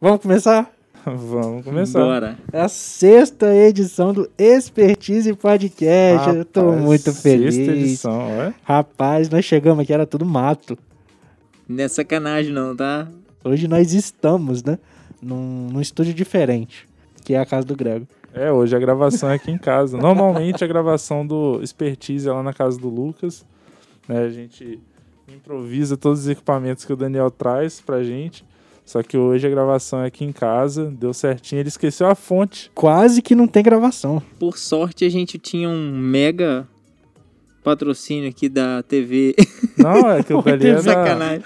Vamos começar? Vamos começar. Bora. É a 6ª edição do Expertise Podcast. Rapaz, Eu tô muito feliz. 6ª edição, é? Rapaz, nós chegamos aqui, era tudo mato. Não é sacanagem não, tá? Hoje nós estamos, né? Num estúdio diferente, que é a casa do Grego. É, hoje a gravação é aqui em casa. Normalmente a gravação do Expertise é lá na casa do Lucas. Né? A gente improvisa todos os equipamentos que o Daniel traz pra gente. Só que hoje a gravação é aqui em casa, deu certinho. Ele esqueceu a fonte. Quase que não tem gravação. Por sorte a gente tinha um mega patrocínio aqui da TV. Não, aquilo dali é da... Sacanagem.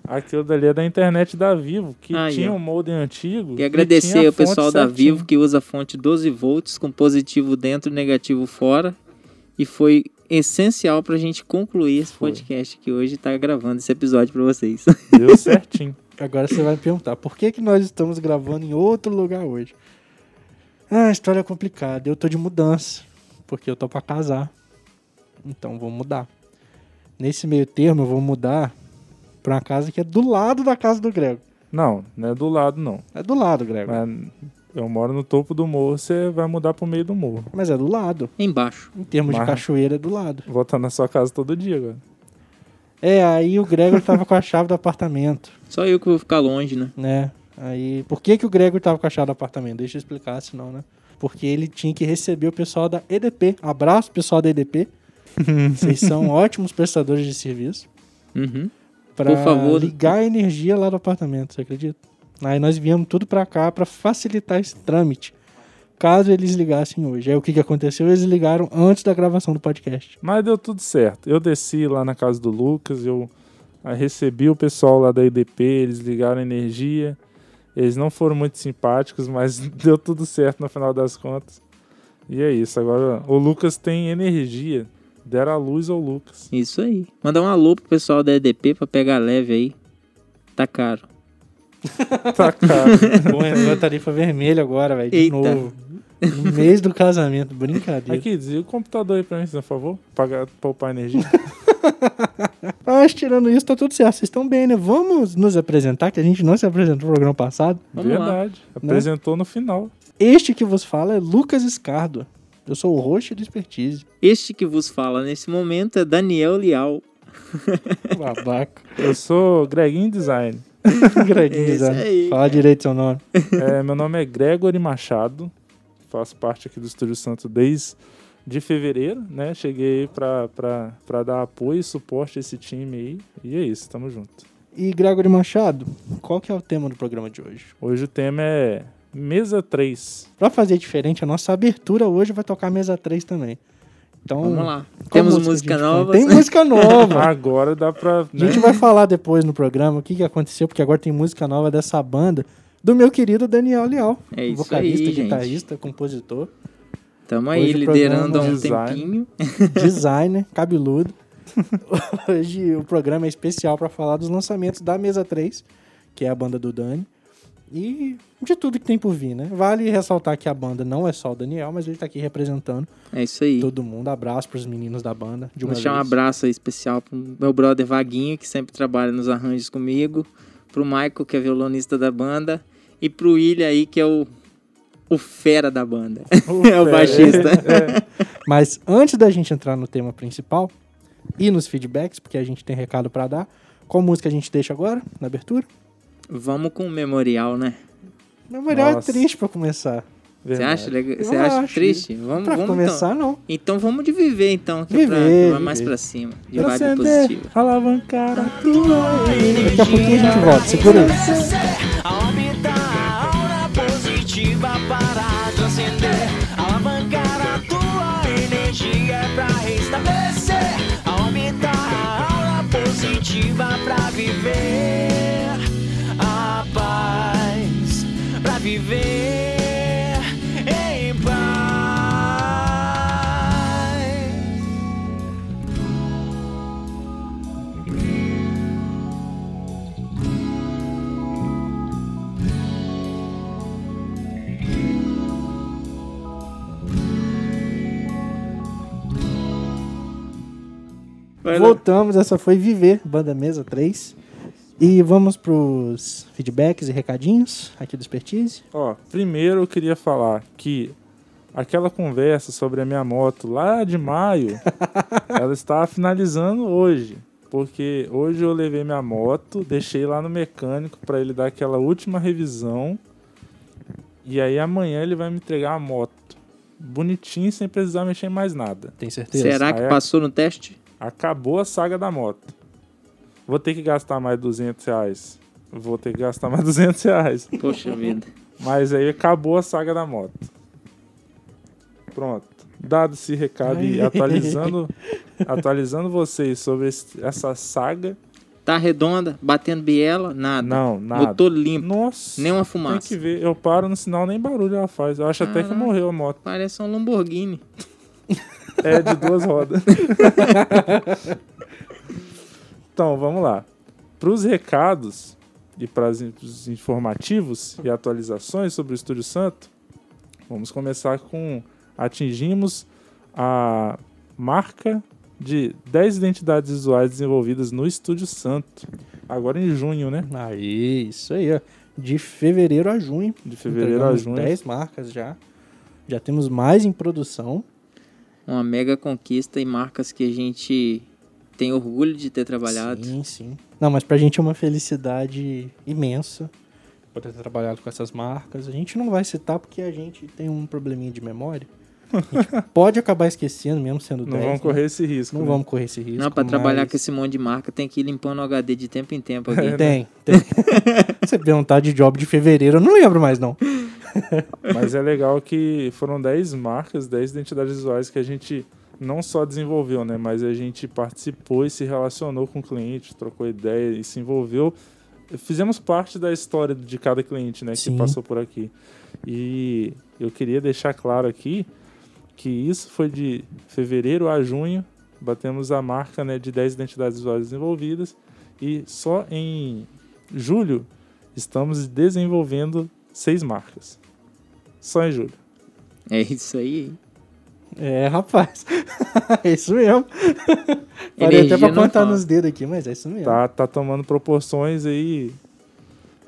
Aquilo dali é da internet da Vivo, que Aí, tinha ó. um modem antigo. E agradecer tinha a ao pessoal fonte da certinho. Vivo que usa a fonte 12 volts com positivo dentro e negativo fora. E foi essencial pra gente concluir esse podcast que hoje tá gravando esse episódio pra vocês. Deu certinho. Agora você vai me perguntar, por que nós estamos gravando em outro lugar hoje? Ah, a história é complicada. Eu tô de mudança, porque eu tô pra casar. Então vou mudar. Nesse meio termo eu vou mudar pra uma casa que é do lado da casa do Grego. Não é do lado, não. É do lado, Grego. Mas eu moro no topo do morro, você vai mudar pro meio do morro. Mas é do lado. Embaixo. Em termos de Mas- cachoeira, é do lado. Vou estar na sua casa todo dia agora. É, aí o Gregor tava com a chave do apartamento, Só eu que vou ficar longe, né? né? Aí, por que o Gregor tava com a chave do apartamento? Deixa eu explicar, senão, né? Porque ele tinha que receber o pessoal da EDP. Abraço, pessoal da EDP. Vocês são ótimos prestadores de serviço. Uhum. Pra Por favor. ligar a energia lá do apartamento, você acredita? Aí nós viemos tudo pra cá pra facilitar esse trâmite, caso eles ligassem hoje. Aí o que aconteceu? Eles ligaram antes da gravação do podcast. Mas deu tudo certo. Eu desci lá na casa do Lucas, eu recebi o pessoal lá da EDP, eles ligaram a energia. Eles não foram muito simpáticos, mas deu tudo certo no final das contas. E é isso. Agora o Lucas tem energia. Deram a luz ao Lucas. Isso aí. Mandar um alô pro pessoal da EDP pra pegar leve aí. Tá caro. Tá caro. Põe a tarifa vermelha agora, velho, de Eita. novo. No mês do casamento, brincadeira. Aqui, desliga o computador aí pra mim, por favor. Poupar energia. Mas tirando isso, tá tudo certo. Vocês estão bem, né? Vamos nos apresentar, que a gente não se apresentou no programa passado. Vamos lá. Verdade. Apresentou no final. Este que vos fala é Lucas Escardo. Eu sou o host do Expertise. Este que vos fala nesse momento é Daniel Lial. Babaca. Eu sou Greginho Design. Greginho, Isso né? aí, Fala direito seu nome. Meu nome é Gregory Machado. Faço parte aqui do Estúdio Santo desde fevereiro, né? Cheguei pra dar apoio e suporte a esse time aí. E é isso, tamo junto. E Gregory Machado, qual que é o tema do programa de hoje? Hoje o tema é Mesa 3. Pra fazer diferente, a nossa abertura hoje vai tocar Mesa 3 também. Então, Vamos lá. qual Temos a música a gente nova. põe? Tem música nova. Agora dá pra... A gente vai falar depois no programa o que aconteceu, porque agora tem música nova dessa banda do meu querido Daniel Leal. É isso vocalista, aí, gente. guitarrista, compositor, Tamo aí Hoje o liderando há programa um design. tempinho. designer, cabeludo. Hoje o programa é especial para falar dos lançamentos da Mesa 3, que é a banda do Dani, e de tudo que tem por vir, né? Vale ressaltar que a banda não é só o Daniel, mas ele tá aqui representando É isso aí. todo mundo. Abraço pros meninos da banda. De uma Deixar um vez. abraço aí especial pro meu brother Vaguinho, que sempre trabalha nos arranjos comigo. Pro Michael, que é violonista da banda. E pro William aí, que é o fera da banda. É o baixista. Mas antes da gente entrar no tema principal e nos feedbacks, porque a gente tem recado pra dar, qual música a gente deixa agora, na abertura? Vamos com o memorial, né? Memorial é Nossa. triste pra começar. Você Verdade. acha, legal? Eu Você acha acho. triste? Vamos, Pra vamos começar, não. então vamos de viver, então. Que Viver, é pra mais viver. pra cima. De vibe Acender, positiva. alavancar a tua energia. Daqui a pouquinho a gente volta, segura aí. Aumentar a aura positiva para transcender, alavancar a tua energia pra restabelecer, aumentar a aura positiva pra viver a paz, pra viver em paz. Vai lá. Voltamos, essa foi Viver, banda Mesa 3. E vamos pros feedbacks e recadinhos aqui do Expertise. Ó, primeiro eu queria falar que aquela conversa sobre a minha moto lá de maio, ela está finalizando hoje. Porque hoje eu levei minha moto, deixei lá no mecânico para ele dar aquela última revisão. E aí amanhã ele vai me entregar a moto bonitinho, sem precisar mexer em mais nada. Tem certeza? Será que Aí passou no teste? acabou a saga da moto. Vou ter que gastar mais R$200. Vou ter que gastar mais R$200. Poxa vida. Mas aí acabou a saga da moto. Pronto. Dado esse recado e atualizando vocês sobre essa saga. Tá redonda, batendo biela, nada. Não, nada. Motor limpo, Nossa. nem uma Tem fumaça. que ver. Eu paro no sinal, nem barulho ela faz. Eu acho até que Caraca. morreu a moto. Parece um Lamborghini. É de 2 rodas. Então, vamos lá. Para os recados e para os informativos e atualizações sobre o Estúdio Santo, vamos começar com... Atingimos a marca de 10 identidades visuais desenvolvidas no Estúdio Santo. Agora em junho, né? Aí, isso aí, ó. De fevereiro a junho. De fevereiro a Entregamos junho. 10 marcas já. Já temos mais em produção. Uma mega conquista e marcas que a gente tem orgulho de ter trabalhado. Sim, sim. Não, mas pra gente é uma felicidade imensa poder ter trabalhado com essas marcas. A gente não vai citar porque a gente tem um probleminha de memória. A gente pode acabar esquecendo, mesmo sendo 10. Não vamos correr esse risco. Não né? vamos correr esse risco. Não, pra trabalhar mas- com esse monte de marca tem que ir limpando o HD de tempo em tempo aqui. Tem. Você perguntar de job de fevereiro, eu não lembro mais, não. Mas é legal que foram 10 marcas, 10 identidades visuais que a gente não só desenvolveu, né? Mas a gente participou e se relacionou com o cliente, trocou ideia e se envolveu. Fizemos parte da história de cada cliente, né? Sim. Que passou por aqui. E eu queria deixar claro aqui que isso foi de fevereiro a junho. Batemos a marca, né, de 10 identidades visuais desenvolvidas. E só em julho estamos desenvolvendo 6 marcas. Só em julho. É isso aí. É, rapaz. É isso mesmo. Parei Energia até pra não contar falta. nos dedos aqui, mas é isso mesmo. Tá tomando proporções aí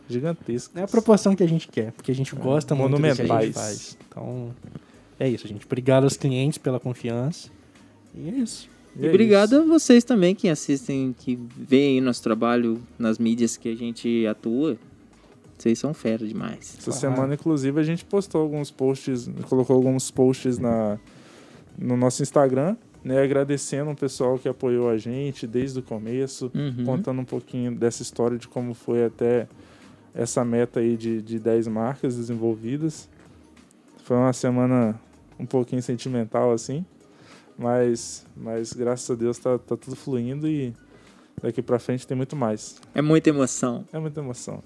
gigantescas. É a proporção que a gente quer, porque a gente gosta muito do que a gente monumentais. faz. Então, é isso, gente. Obrigado aos clientes pela confiança. E é isso. E obrigado a vocês também que assistem, que veem aí nosso trabalho nas mídias que a gente atua. Vocês são fera demais. Essa semana, inclusive, a gente postou alguns posts, colocou alguns posts no nosso Instagram, né, agradecendo o pessoal que apoiou a gente desde o começo, Uhum. contando um pouquinho dessa história de como foi até essa meta aí de 10 marcas desenvolvidas. Foi uma semana um pouquinho sentimental, assim, mas graças a Deus tá tudo fluindo e daqui pra frente tem muito mais. É muita emoção. É muita emoção.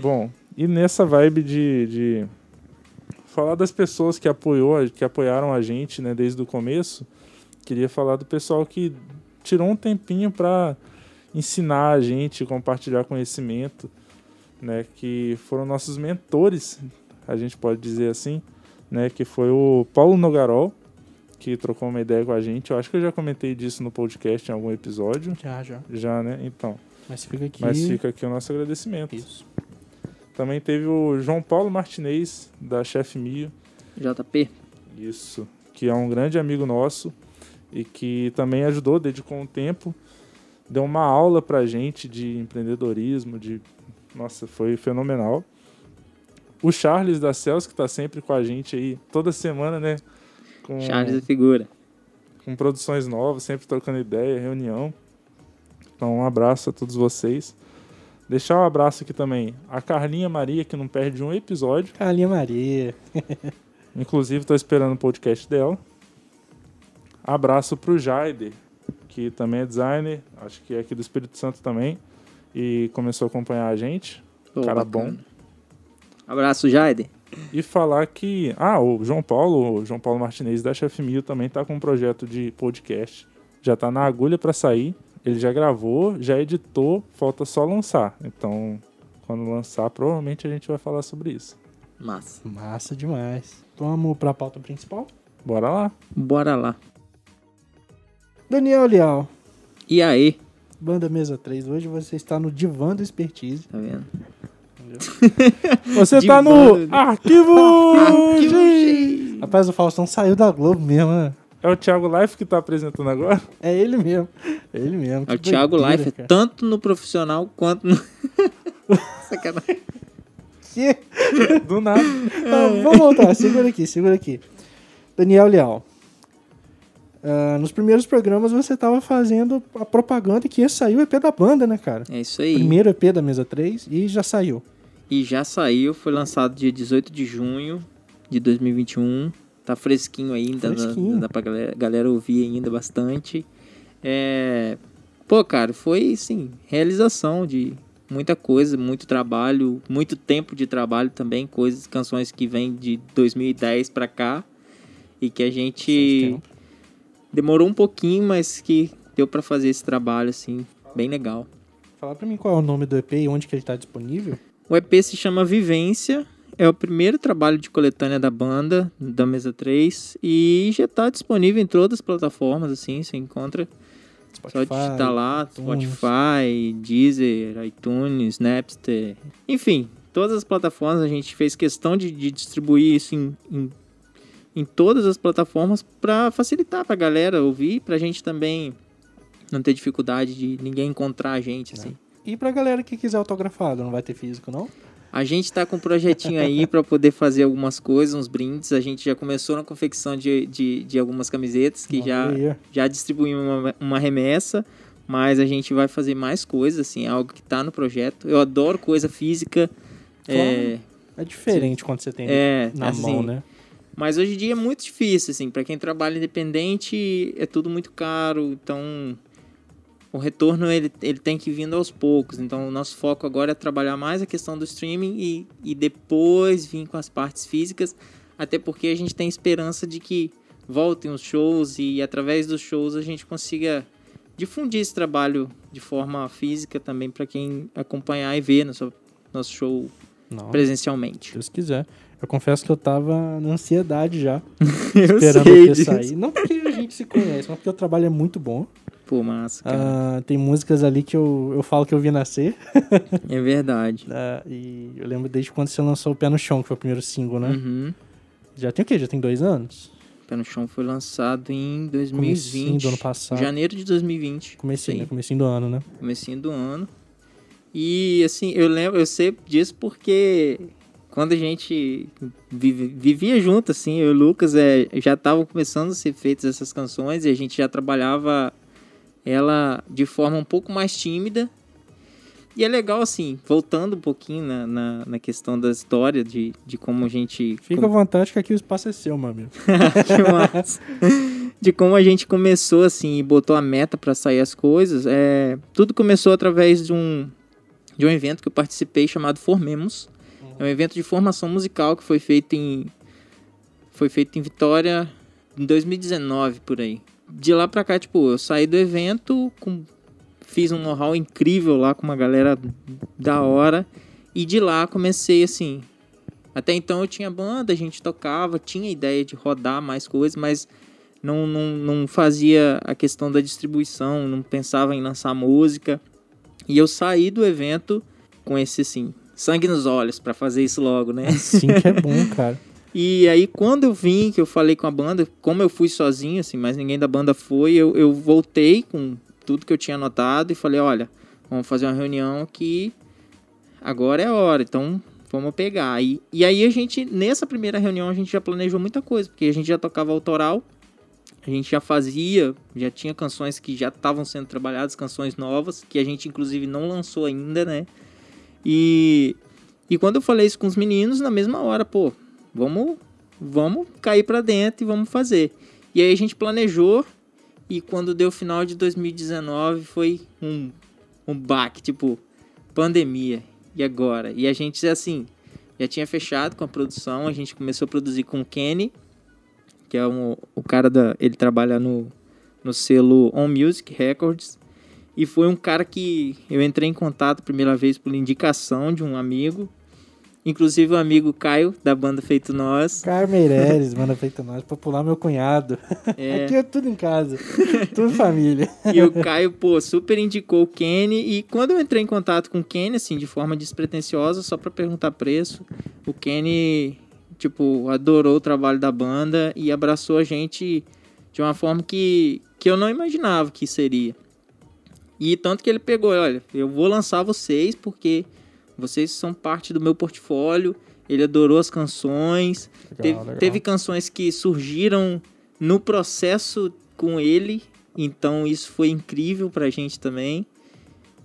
Bom, e nessa vibe de falar das pessoas que apoiaram a gente, né, desde o começo, queria falar do pessoal que tirou um tempinho para ensinar a gente, compartilhar conhecimento, né, que foram nossos mentores, a gente pode dizer assim, né, que foi o Paulo Nogarol, que trocou uma ideia com a gente. Eu acho que eu já comentei disso no podcast em algum episódio. Já. Já, né? Então. Mas fica aqui. Mas fica aqui o nosso agradecimento. Isso. Também teve o João Paulo Martinez, da Chef Mio. JP. Isso. Que é um grande amigo nosso e que também ajudou, dedicou um tempo, deu uma aula pra gente de empreendedorismo, Nossa, foi fenomenal. O Charles da Cels, que tá sempre com a gente aí, toda semana, né? Charles é figura. Com produções novas, sempre trocando ideia, reunião. Então, um abraço a todos vocês. Deixar um abraço aqui também a Carlinha Maria, que não perde um episódio. Carlinha Maria. Inclusive, estou esperando o podcast dela. Abraço pro Jaider, que também é designer, acho que é aqui do Espírito Santo também, e começou a acompanhar a gente. Pô, Cara bacana. bom. Abraço, Jaide. E falar que... o João Paulo Martinez da Chef Mio também tá com um projeto de podcast. Já tá na agulha para sair. Ele já gravou, já editou, falta só lançar. Então, quando lançar, provavelmente a gente vai falar sobre isso. Massa. Massa demais. Vamos pra pauta principal? Bora lá. Bora lá. Daniel Leal. E aí? Banda Mesa 3. Hoje você está no divã do Expertise. Tá vendo? Você tá no Arquivo X. Rapaz, o Faustão saiu da Globo mesmo, né? É o Thiago Life que tá apresentando agora? É ele mesmo. É ele mesmo. É o Thiago doideira, Life, cara. tanto no profissional quanto no... Sacanagem. Que? Do nada. Vamos voltar, segura aqui. Daniel Leal. Nos primeiros programas você tava fazendo a propaganda que ia sair o EP da banda, né, cara? É isso aí. Primeiro EP da Mesa 3 e já saiu. E já saiu, foi lançado dia 18 de junho de 2021. Tá fresquinho ainda, dá pra galera ouvir ainda bastante. Pô, cara, foi, assim, realização de muita coisa, muito trabalho, muito tempo de trabalho também, canções que vêm de 2010 pra cá e que a gente demorou um pouquinho, mas que deu pra fazer esse trabalho, assim, bem legal. Fala pra mim qual é o nome do EP e onde que ele tá disponível. O EP se chama Vivência, é o primeiro trabalho de coletânea da banda, da Mesa 3, e já tá disponível em todas as plataformas, assim, você encontra, só digitar lá, Spotify, Deezer, iTunes, Napster, enfim, todas as plataformas. A gente fez questão de distribuir isso em todas as plataformas para facilitar pra galera ouvir, pra gente também não ter dificuldade de ninguém encontrar a gente, assim. E pra galera que quiser autografado, não vai ter físico, não? A gente tá com um projetinho aí para poder fazer algumas coisas, uns brindes. A gente já começou na confecção de algumas camisetas, que já distribuímos uma remessa, mas a gente vai fazer mais coisas, assim, algo que tá no projeto. Eu adoro coisa física. É diferente quando você tem na assim, mão, né? Mas hoje em dia é muito difícil, assim, para quem trabalha independente é tudo muito caro, então o retorno ele tem que ir vindo aos poucos. Então o nosso foco agora é trabalhar mais a questão do streaming e depois vir com as partes físicas, até porque a gente tem esperança de que voltem os shows e através dos shows a gente consiga difundir esse trabalho de forma física também para quem acompanhar e ver nosso show presencialmente. Se Deus quiser. Eu confesso que eu tava na ansiedade já, Eu esperando sei você disso. sair. Não porque a gente se conhece, mas porque o trabalho é muito bom. Pô, massa, cara. Tem músicas ali que eu falo que eu vi nascer. É verdade. E eu lembro desde quando você lançou o Pé no Chão, que foi o primeiro single, né? Uhum. Já tem o quê? Já tem 2 anos? Pé no Chão foi lançado em 2020. Comecinho do ano passado. Janeiro de 2020. Comecinho, Sim. né? Comecinho do ano, né? Comecinho do ano. E assim, eu sei disso porque quando a gente vivia junto, assim, eu e o Lucas já estavam começando a ser feitas essas canções e a gente já trabalhava ela de forma um pouco mais tímida. E é legal, assim, voltando um pouquinho na questão da história, de como a gente... Fica à vontade que aqui o espaço é seu, meu amigo. Que massa. De como a gente começou, assim, e botou a meta para sair as coisas. Tudo começou através de um evento que eu participei chamado Formemos. É um evento de formação musical que foi feito em Vitória em 2019, por aí. De lá pra cá, tipo, eu saí do evento, fiz um know-how incrível lá com uma galera da hora. E de lá comecei, assim... Até então eu tinha banda, a gente tocava, tinha ideia de rodar mais coisas, mas não fazia a questão da distribuição, não pensava em lançar música. E eu saí do evento com esse, assim, sangue nos olhos pra fazer isso logo, né? Sim, que é bom, cara. E aí, quando eu vim, que eu falei com a banda, como eu fui sozinho, assim, mas ninguém da banda foi, eu voltei com tudo que eu tinha anotado e falei, olha, vamos fazer uma reunião aqui, agora é a hora, então vamos pegar. E aí a gente, nessa primeira reunião, a gente já planejou muita coisa, porque a gente já tocava autoral, a gente já tinha canções que já estavam sendo trabalhadas, canções novas, que a gente inclusive não lançou ainda, né? E quando eu falei isso com os meninos, na mesma hora, pô, vamos cair pra dentro e vamos fazer. E aí a gente planejou, e quando deu o final de 2019 foi um baque, tipo, pandemia. E agora? E a gente, assim, já tinha fechado com a produção, a gente começou a produzir com o Kenny, que é o cara ele trabalha no selo On Music Records, e foi um cara que eu entrei em contato a primeira vez por indicação de um amigo, Inclusive o amigo Caio, da banda Feito Nós. Caio Meireles, manda Feito Nós, popular meu cunhado. É. Aqui é tudo em casa, tudo família. E o Caio, pô, super indicou o Kenny. E quando eu entrei em contato com o Kenny, assim, de forma despretensiosa, só pra perguntar preço, o Kenny, tipo, adorou o trabalho da banda e abraçou a gente de uma forma que eu não imaginava que seria. E tanto que ele pegou, olha, eu vou lançar vocês porque vocês são parte do meu portfólio. Ele adorou as canções. Legal. Teve canções que surgiram no processo com ele. Então isso foi incrível pra gente também.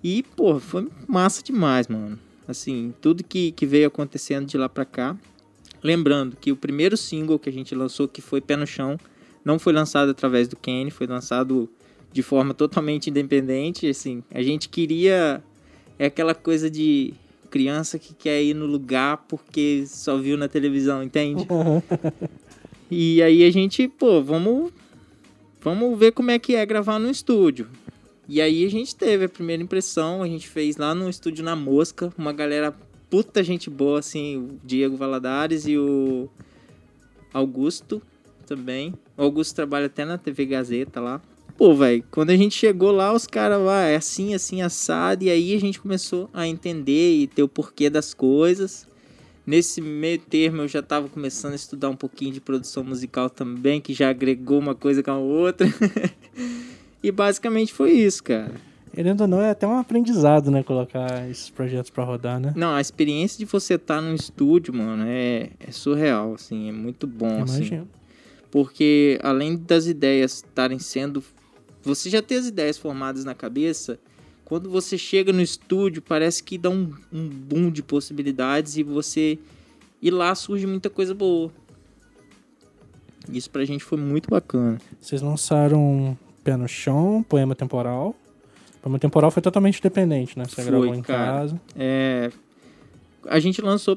E, pô, foi massa demais, mano. Assim, tudo que veio acontecendo de lá pra cá. Lembrando que o primeiro single que a gente lançou, que foi Pé no Chão, não foi lançado através do Kenny. Foi lançado de forma totalmente independente. Assim, a gente queria... É aquela coisa de... criança que quer ir no lugar porque só viu na televisão, entende? E aí a gente, pô, vamos ver como é que é gravar no estúdio. E aí a gente teve a primeira impressão, a gente fez lá no estúdio na Mosca, uma galera puta gente boa, assim, o Diego Valadares e o Augusto também. O Augusto trabalha até na TV Gazeta lá. Pô, velho, quando a gente chegou lá, os caras lá, é assim, assim, assado. E aí a gente começou a entender e ter o porquê das coisas. Nesse meio termo eu já tava começando a estudar um pouquinho de produção musical também, que já agregou uma coisa com a outra. E basicamente foi isso, cara. Querendo ou não, é até um aprendizado, né? Colocar esses projetos pra rodar, né? Não, a experiência de você estar num estúdio, mano, é surreal, assim, é muito bom, assim. Imagino. Porque além das ideias estarem sendo... Você já tem as ideias formadas na cabeça, quando você chega no estúdio, parece que dá um boom de possibilidades e lá surge muita coisa boa. Isso pra gente foi muito bacana. Vocês lançaram Pé no Chão, Poema Temporal. Poema Temporal foi totalmente independente, né? Você gravou em casa. A gente lançou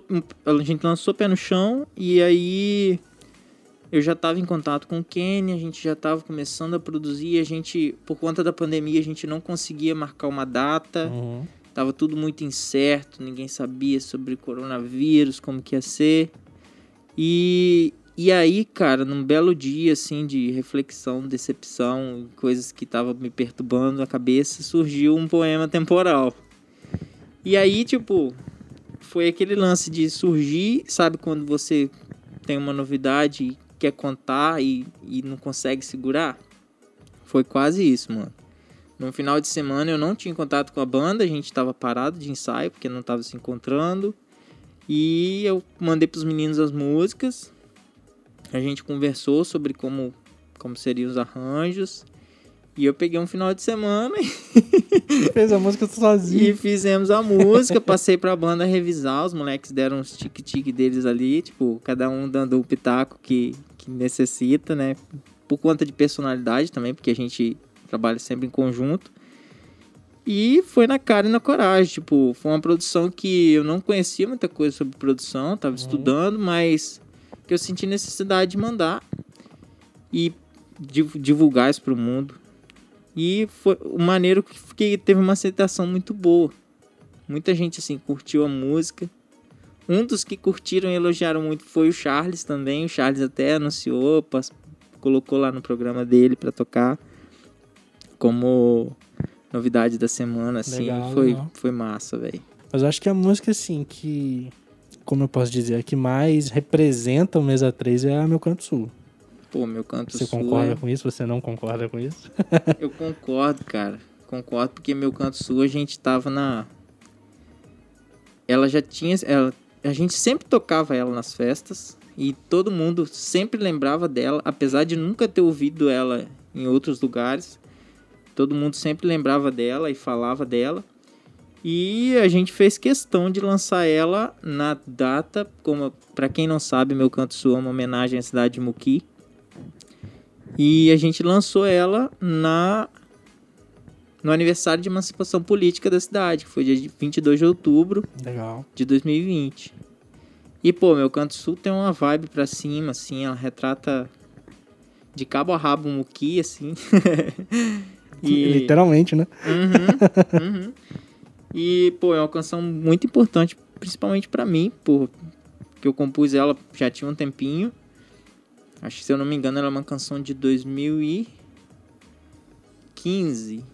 Pé no Chão e aí... Eu já estava em contato com o Kenny, a gente já estava começando a produzir, por conta da pandemia, a gente não conseguia marcar uma data, tava tudo muito incerto, ninguém sabia sobre coronavírus, como que ia ser. E aí, cara, num belo dia, assim, de reflexão, decepção, coisas que estavam me perturbando a cabeça, surgiu um poema temporal. E aí, tipo, foi aquele lance de surgir, sabe, quando você tem uma novidade... quer contar e não consegue segurar. Foi quase isso, mano. No final de semana eu não tinha contato com a banda, a gente tava parado de ensaio, porque não tava se encontrando. E eu mandei pros meninos as músicas. A gente conversou sobre como seriam os arranjos. E eu peguei um final de semana Fez a música sozinho. e fizemos a música. Passei pra banda revisar, os moleques deram uns tique-tique deles ali, tipo, cada um dando o pitaco que necessita, né? Por conta de personalidade também, porque a gente trabalha sempre em conjunto. E foi na cara e na coragem, tipo, foi uma produção que eu não conhecia muita coisa sobre produção, tava estudando, mas que eu senti necessidade de mandar e divulgar isso pro mundo. E foi uma maneira que teve uma aceitação muito boa. Muita gente, assim, curtiu a música. Um dos que curtiram e elogiaram muito foi o Charles também. O Charles até anunciou, colocou lá no programa dele pra tocar como novidade da semana, assim. Legal, foi massa, velho. Mas eu acho que a música, assim, que... Como eu posso dizer, a que mais representa o Mesa 3 é a Meu Canto Sul. Pô, Meu Canto Sul... Você concorda com isso? Você não concorda com isso? Eu concordo, cara. Concordo, porque Meu Canto Sul a gente tava na... Ela já tinha... A gente sempre tocava ela nas festas e todo mundo sempre lembrava dela, apesar de nunca ter ouvido ela em outros lugares. Todo mundo sempre lembrava dela e falava dela. E a gente fez questão de lançar ela na data, como para quem não sabe, Meu Canto Sul é uma homenagem à cidade de Muqui. E a gente lançou ela no aniversário de emancipação política da cidade, que foi dia 22 de outubro Legal. de 2020. E, pô, Meu Canto Sul tem uma vibe pra cima, assim, ela retrata de cabo a rabo um Muqui, assim. Literalmente, né? E, pô, é uma canção muito importante principalmente pra mim, porque eu compus ela já tinha um tempinho. Acho que, se eu não me engano, ela é uma canção de 2015.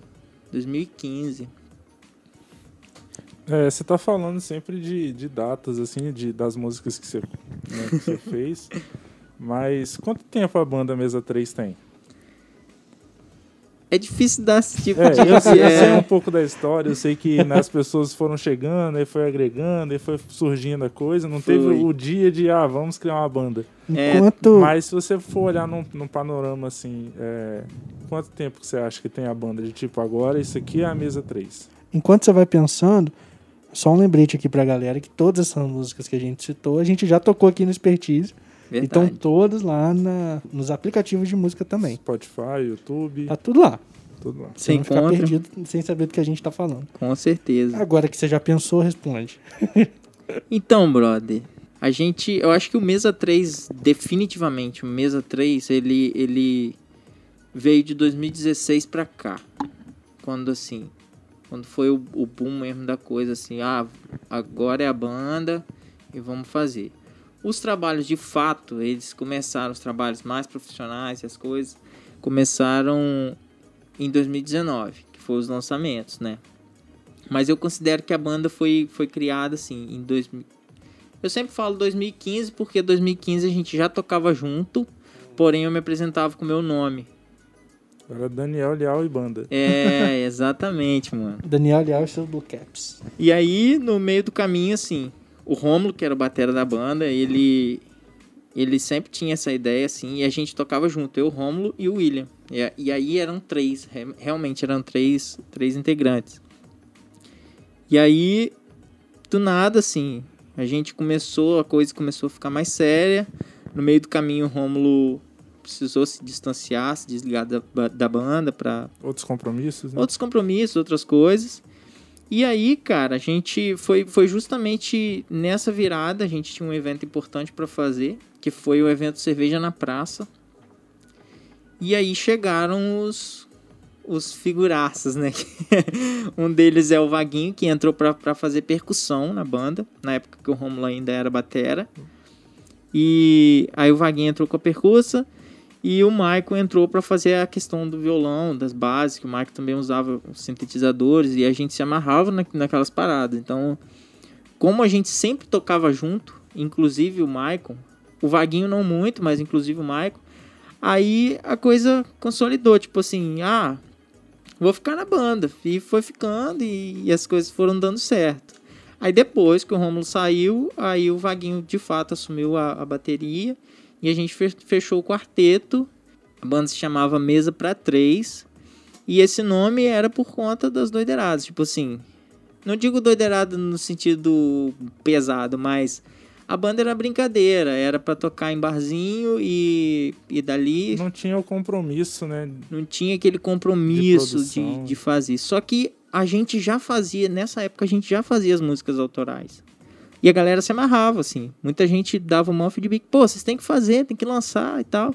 Você tá falando sempre de datas, assim, das músicas que você fez. Mas quanto tempo a banda Mesa 3 tem? É difícil dar esse tipo Eu de... sei um pouco da história, eu sei que as pessoas foram chegando, aí foi agregando, aí foi surgindo a coisa. Não teve o dia de, vamos criar uma banda. Mas se você for olhar num panorama assim, quanto tempo que você acha que tem a banda? De tipo, agora isso aqui é a Mesa 3. Enquanto você vai pensando, só um lembrete aqui pra galera que todas essas músicas que a gente citou, a gente já tocou aqui no Expertise. E estão todas lá nos aplicativos de música também. Spotify, YouTube. Tá tudo lá. Tudo lá. Sem ficar perdido, sem saber do que a gente tá falando. Com certeza. Agora que você já pensou, responde. Então, brother, eu acho que o Mesa 3, definitivamente, o Mesa 3, ele veio de 2016 pra cá. Quando foi o boom mesmo da coisa, assim, agora é a banda e vamos fazer. Os trabalhos, de fato, eles começaram, os trabalhos mais profissionais e as coisas, começaram em 2019, que foram os lançamentos, né? Mas eu considero que a banda foi criada, assim, em 2000. Eu sempre falo 2015, porque 2015 a gente já tocava junto, porém eu me apresentava com o meu nome. Era Daniel Leal e banda. Exatamente, mano. Daniel Leal e seus Blue Caps. E aí, no meio do caminho, assim, o Rômulo, que era o batera da banda, ele sempre tinha essa ideia, assim, e a gente tocava junto, eu, o Rômulo e o William. E aí eram três, realmente eram três integrantes. E aí, do nada, assim, a coisa começou a ficar mais séria. No meio do caminho, o Rômulo precisou se distanciar, se desligar da banda pra... Outros compromissos, né? Outros compromissos, outras coisas. E aí, cara, a gente foi justamente nessa virada, a gente tinha um evento importante pra fazer, que foi o evento Cerveja na Praça. E aí chegaram os figuraças, né? Um deles é o Vaguinho, que entrou pra fazer percussão na banda, na época que o Rômulo ainda era batera. E aí o Vaguinho entrou com a percussa. E o Michael entrou para fazer a questão do violão, das bases, que o Michael também usava os sintetizadores, e a gente se amarrava naquelas paradas. Então, como a gente sempre tocava junto, inclusive o Michael, o Vaguinho não muito, mas inclusive o Michael, aí a coisa consolidou, tipo assim, vou ficar na banda. E foi ficando, e as coisas foram dando certo. Aí depois que o Rômulo saiu, aí o Vaguinho de fato assumiu a bateria, e a gente fechou o quarteto. A banda se chamava Mesa pra 3. E esse nome era por conta das doideiradas. Tipo assim, não digo doideirada no sentido pesado, mas a banda era brincadeira. Era pra tocar em barzinho e dali... Não tinha o compromisso, né? Não tinha aquele compromisso de fazer. Só que a gente já fazia, nessa época a gente já fazia as músicas autorais. E a galera se amarrava, assim. Muita gente dava um maior feedback. Pô, vocês têm que fazer, tem que lançar e tal.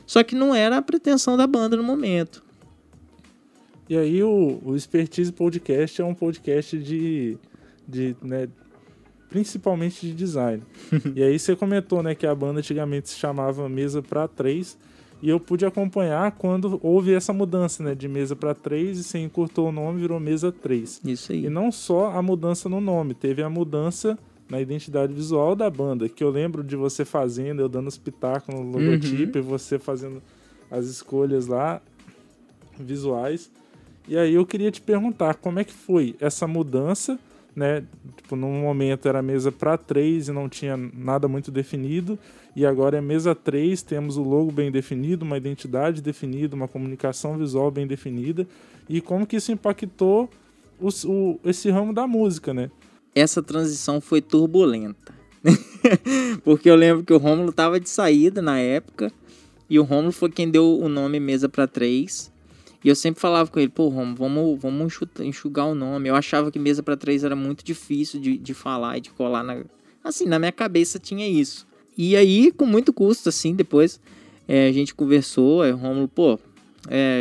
Só que não era a pretensão da banda no momento. E aí o Expertise Podcast é um podcast né, principalmente de design. E aí você comentou, né, que a banda antigamente se chamava Mesa pra 3. E eu pude acompanhar quando houve essa mudança, né, de Mesa pra 3, e você encurtou o nome, virou Mesa 3. Isso aí. E não só a mudança no nome, teve a mudança na identidade visual da banda, que eu lembro de você fazendo, eu dando os pitacos no logotipo, e você fazendo as escolhas lá, visuais. E aí eu queria te perguntar, como é que foi essa mudança, né? Tipo, num momento era Mesa pra 3 e não tinha nada muito definido, e agora é Mesa 3, temos o logo bem definido, uma identidade definida, uma comunicação visual bem definida, e como que isso impactou esse ramo da música, né? Essa transição foi turbulenta. Porque eu lembro que o Rômulo tava de saída na época, e o Rômulo foi quem deu o nome Mesa pra 3. E eu sempre falava com ele, pô, Rômulo, vamos enxugar o nome. Eu achava que Mesa pra 3 era muito difícil de falar e de colar. Assim, na minha cabeça tinha isso. E aí, com muito custo, assim, depois a gente conversou, aí o Rômulo, pô,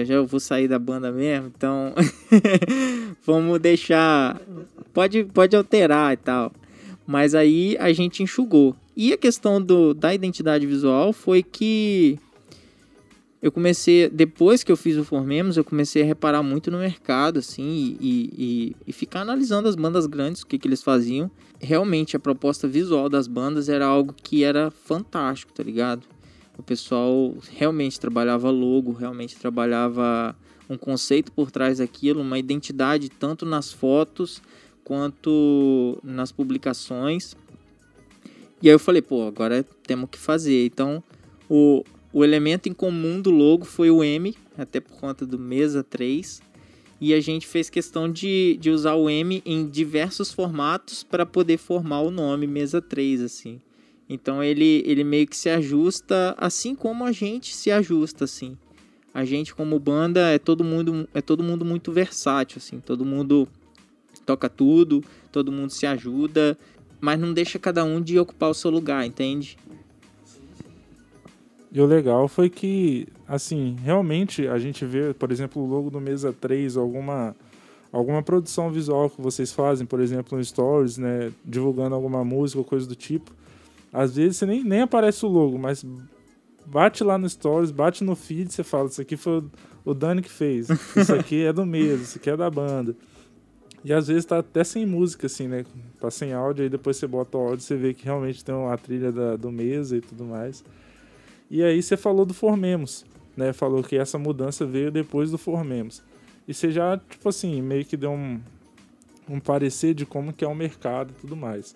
já eu vou sair da banda mesmo, então vamos deixar... Pode alterar e tal. Mas aí a gente enxugou. E a questão da identidade visual foi que eu comecei, depois que eu fiz o Formemos, eu comecei a reparar muito no mercado, assim, e ficar analisando as bandas grandes, o que eles faziam. Realmente, a proposta visual das bandas era algo que era fantástico, tá ligado? O pessoal realmente trabalhava logo, realmente trabalhava um conceito por trás daquilo, uma identidade tanto nas fotos quanto nas publicações. E aí eu falei, pô, agora temos que fazer. Então, o elemento em comum do logo foi o M, até por conta do Mesa 3. E a gente fez questão de usar o M em diversos formatos para poder formar o nome Mesa 3, assim. Então ele meio que se ajusta, assim como a gente se ajusta, assim. A gente como banda é todo mundo muito versátil, assim. Todo mundo toca tudo, todo mundo se ajuda, mas não deixa cada um de ocupar o seu lugar, entende? E o legal foi que, assim, realmente a gente vê, por exemplo, o logo do Mesa 3, alguma produção visual que vocês fazem, por exemplo, no Stories, né, divulgando alguma música ou coisa do tipo. Às vezes você nem aparece o logo, mas bate lá no Stories, bate no feed, você fala, isso aqui foi o Dani que fez, isso aqui é do Mesa, isso aqui é da banda. E às vezes tá até sem música, assim, né, tá sem áudio, aí depois você bota o áudio e você vê que realmente tem a trilha do Mesa e tudo mais. E aí você falou do Formemos, né? Falou que essa mudança veio depois do Formemos. E você já, tipo assim, meio que deu um parecer de como que é o mercado e tudo mais.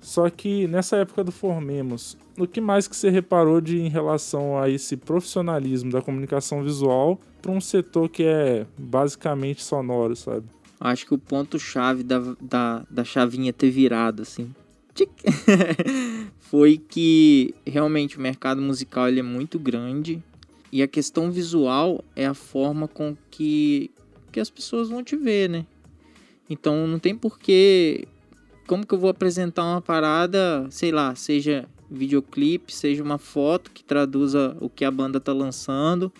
Só que nessa época do Formemos, o que mais que você reparou em relação a esse profissionalismo da comunicação visual para um setor que é basicamente sonoro, sabe? Acho que o ponto-chave da chavinha ter virado, assim, foi que realmente o mercado musical ele é muito grande e a questão visual é a forma com que as pessoas vão te ver, né? Então não tem porquê. Como que eu vou apresentar uma parada, sei lá, seja videoclipe, seja uma foto que traduza o que a banda tá lançando.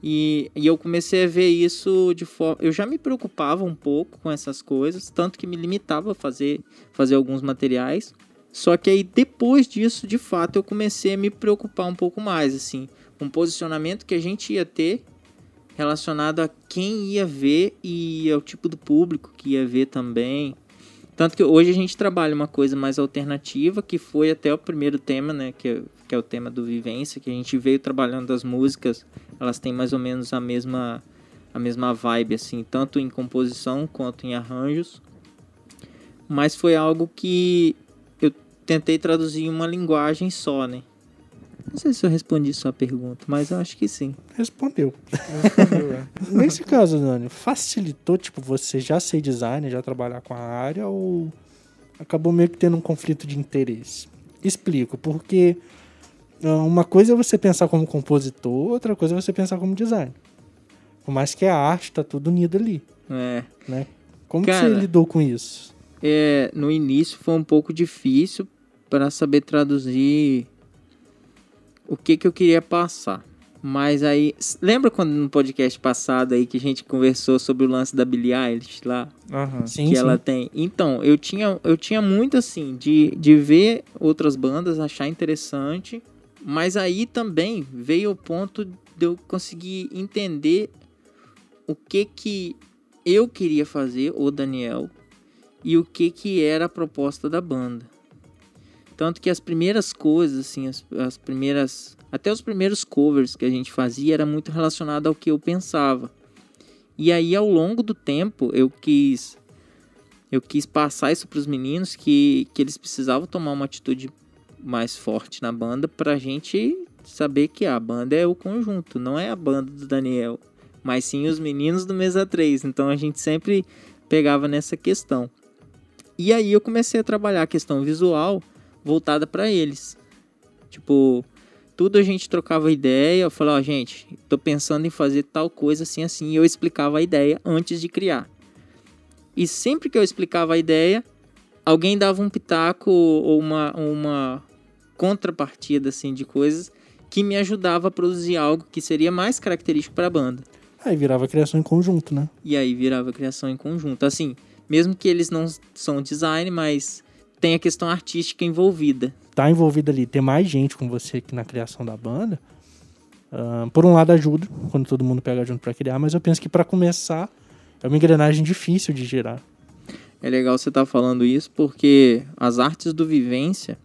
E eu comecei a ver isso de forma... Eu já me preocupava um pouco com essas coisas, tanto que me limitava a fazer alguns materiais. Só que aí, depois disso, de fato, eu comecei a me preocupar um pouco mais, assim. Um posicionamento que a gente ia ter relacionado a quem ia ver e ao tipo do público que ia ver também. Tanto que hoje a gente trabalha uma coisa mais alternativa, que foi até o primeiro tema, né? Que é o tema do Vivência, que a gente veio trabalhando as músicas. Elas têm mais ou menos a mesma vibe, assim, tanto em composição quanto em arranjos. Mas foi algo que eu tentei traduzir em uma linguagem só, né? Não sei se eu respondi sua pergunta, mas eu acho que sim. Respondeu. Nesse caso, Dani, facilitou, tipo, você já ser designer, já trabalhar com a área, ou acabou meio que tendo um conflito de interesse? Explico, porque uma coisa é você pensar como compositor, outra coisa é você pensar como designer. Por mais que a arte tá tudo unido ali. É. Né? Como que você lidou com isso? No início foi um pouco difícil para saber traduzir o que eu queria passar. Mas aí... Lembra quando no podcast passado aí que a gente conversou sobre o lance da Billie Eilish lá? Uhum. Sim, que ela tem. Então, eu tinha muito assim de ver outras bandas, achar interessante. Mas aí também veio o ponto de eu conseguir entender o que eu queria fazer, o Daniel, e o que era a proposta da banda. Tanto que as primeiras coisas, assim, as primeiras... Até os primeiros covers que a gente fazia era muito relacionado ao que eu pensava. E aí, ao longo do tempo, eu quis passar isso para os meninos, que eles precisavam tomar uma atitude mais forte na banda pra gente saber que a banda é o conjunto, não é a banda do Daniel, mas sim os meninos do Mesa 3. Então a gente sempre pegava nessa questão. E aí eu comecei a trabalhar a questão visual voltada para eles. Tipo, tudo a gente trocava ideia, eu falava, gente, tô pensando em fazer tal coisa assim, assim, e eu explicava a ideia antes de criar. E sempre que eu explicava a ideia, alguém dava um pitaco ou uma contrapartida, assim, de coisas que me ajudava a produzir algo que seria mais característico para a banda. Aí virava criação em conjunto, né? E aí virava criação em conjunto. Assim, mesmo que eles não são design, mas tem a questão artística envolvida. Tá envolvido ali, ter mais gente com você aqui na criação da banda, por um lado ajuda, quando todo mundo pega junto pra criar, mas eu penso que pra começar é uma engrenagem difícil de girar. É legal você estar falando isso, porque as artes do Vivência,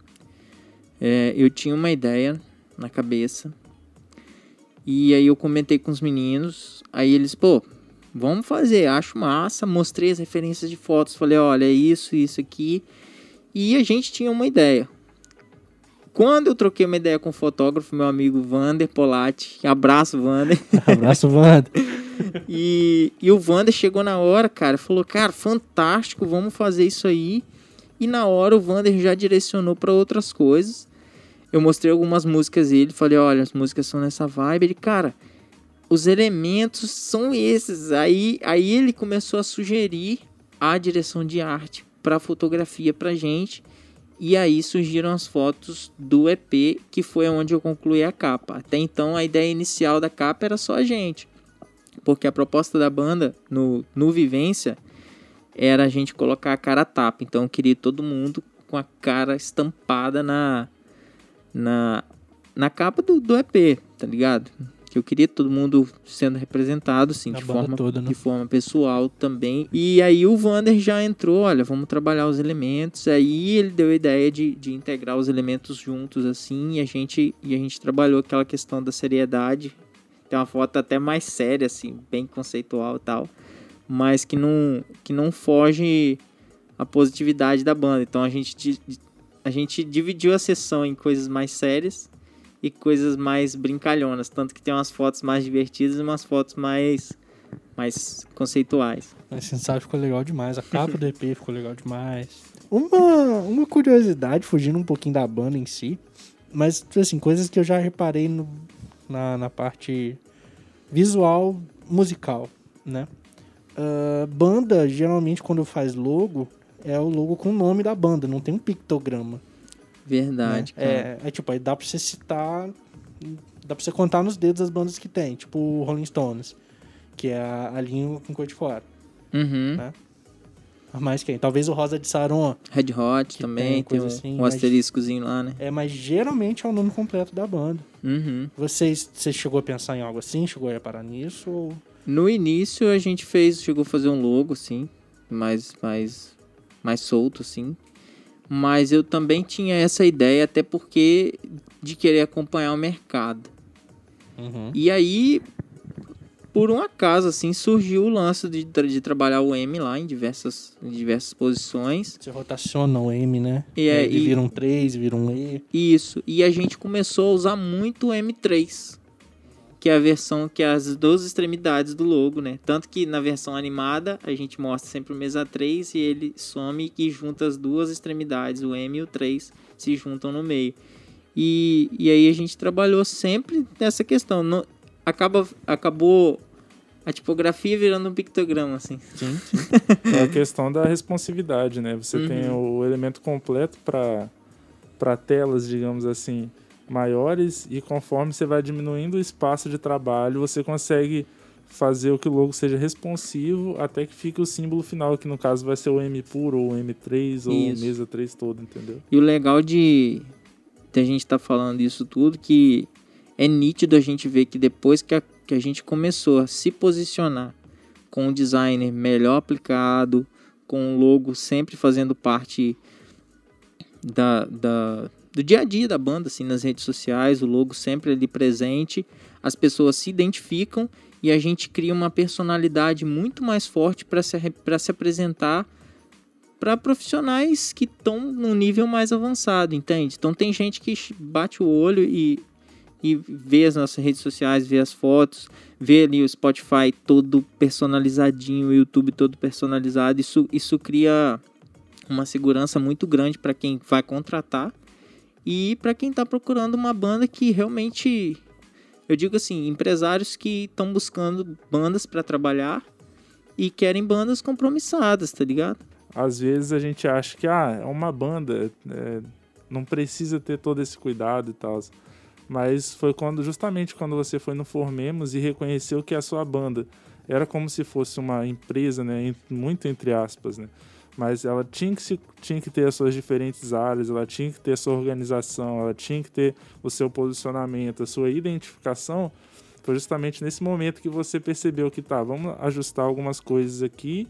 eu tinha uma ideia na cabeça, e aí eu comentei com os meninos, aí eles, pô, vamos fazer, acho massa, mostrei as referências de fotos, falei, olha, isso aqui, e a gente tinha uma ideia. Quando eu troquei uma ideia com o fotógrafo, meu amigo Vander Polatti, abraço, Vander. Abraço, Vander. E o Vander chegou na hora, cara, falou, cara, fantástico, vamos fazer isso aí. E na hora o Vander já direcionou para outras coisas. Eu mostrei algumas músicas e ele falei, olha, as músicas são nessa vibe. Ele, cara, os elementos são esses. Aí ele começou a sugerir a direção de arte para fotografia pra gente. E aí surgiram as fotos do EP, que foi onde eu concluí a capa. Até então a ideia inicial da capa era só a gente. Porque a proposta da banda no Vivência era a gente colocar a cara a tapa. Então eu queria todo mundo com a cara estampada na capa do EP, tá ligado? Que eu queria todo mundo sendo representado, assim, de forma pessoal também. E aí o Vander já entrou, olha, vamos trabalhar os elementos. Aí ele deu a ideia de integrar os elementos juntos, assim, e a gente trabalhou aquela questão da seriedade. Tem uma foto até mais séria, assim, bem conceitual e tal, mas que não foge a positividade da banda. Então a gente dividiu a sessão em coisas mais sérias e coisas mais brincalhonas, tanto que tem umas fotos mais divertidas e umas fotos mais conceituais. Mas você sabe, ficou legal demais, a capa do EP ficou legal demais. Uma curiosidade, fugindo um pouquinho da banda em si, mas assim, coisas que eu já reparei na parte visual musical, né? Banda, geralmente, quando faz logo, é o logo com o nome da banda, não tem um pictograma. Verdade, né? Tipo, aí dá pra você citar, dá pra você contar nos dedos as bandas que tem, tipo o Rolling Stones, que é a língua com cor de fora. Uhum. Né? Mas quem? Talvez o Rosa de Saron. Red Hot também, tem um asteriscozinho lá, né? Mas geralmente é o nome completo da banda. Uhum. Você chegou a pensar em algo assim? Chegou a reparar nisso? Ou... No início a gente chegou a fazer um logo, assim, mais solto, assim. Mas eu também tinha essa ideia, até porque de querer acompanhar o mercado. Uhum. E aí, por um acaso, assim, surgiu o lance de trabalhar o M lá em diversas posições. Você rotaciona o M, né? E vira um 3, vira um E. Isso. E a gente começou a usar muito o M3, que é a versão que é as duas extremidades do logo, né? Tanto que na versão animada a gente mostra sempre o mesa 3 e ele some e junta as duas extremidades, o M e o 3 se juntam no meio. E aí a gente trabalhou sempre nessa questão. Acabou a tipografia virando um pictograma, assim. Sim. É a questão da responsividade, né? Você tem o elemento completo para telas, digamos assim, maiores, e conforme você vai diminuindo o espaço de trabalho, você consegue fazer o que o logo seja responsivo até que fique o símbolo final, que no caso vai ser o M puro, ou o M3, ou o mesa 3 todo, entendeu? E o legal de a gente estar falando isso tudo, que é nítido a gente ver que depois que a gente começou a se posicionar com um designer melhor aplicado, com o logo sempre fazendo parte do dia a dia da banda, assim, nas redes sociais, o logo sempre ali presente, as pessoas se identificam e a gente cria uma personalidade muito mais forte para se apresentar para profissionais que estão num nível mais avançado, entende? Então tem gente que bate o olho e vê as nossas redes sociais, vê as fotos, vê ali o Spotify todo personalizadinho, o YouTube todo personalizado. Isso cria uma segurança muito grande para quem vai contratar e para quem está procurando uma banda que realmente, eu digo assim, empresários que estão buscando bandas para trabalhar e querem bandas compromissadas, tá ligado? Às vezes a gente acha que é uma banda, não precisa ter todo esse cuidado e tal. Mas foi justamente quando você foi no Formemos e reconheceu que a sua banda era como se fosse uma empresa, né, muito entre aspas, né? mas ela tinha que ter as suas diferentes áreas, ela tinha que ter a sua organização, ela tinha que ter o seu posicionamento, a sua identificação. Foi justamente nesse momento que você percebeu que vamos ajustar algumas coisas aqui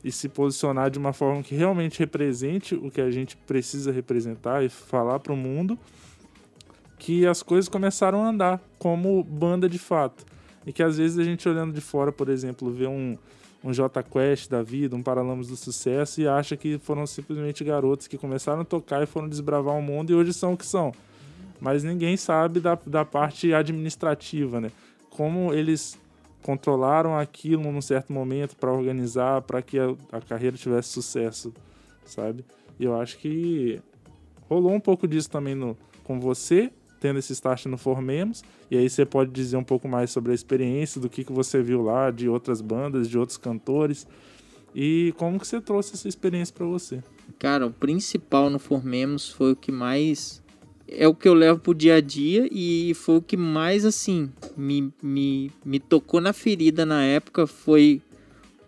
e se posicionar de uma forma que realmente represente o que a gente precisa representar e falar para o mundo, que as coisas começaram a andar como banda de fato. E que às vezes a gente olhando de fora, por exemplo, vê um Jota Quest da vida, um Paralamas do Sucesso e acha que foram simplesmente garotos que começaram a tocar e foram desbravar o mundo e hoje são o que são. Mas ninguém sabe da parte administrativa, né? Como eles controlaram aquilo num certo momento para organizar, para que a carreira tivesse sucesso, sabe? E eu acho que rolou um pouco disso também com você, tendo esse start no Formemos, e aí você pode dizer um pouco mais sobre a experiência, do que você viu lá, de outras bandas, de outros cantores, e como que você trouxe essa experiência para você. Cara, o principal no Formemos foi o que mais... É o que eu levo pro dia a dia e foi o que mais, assim, me tocou na ferida na época, foi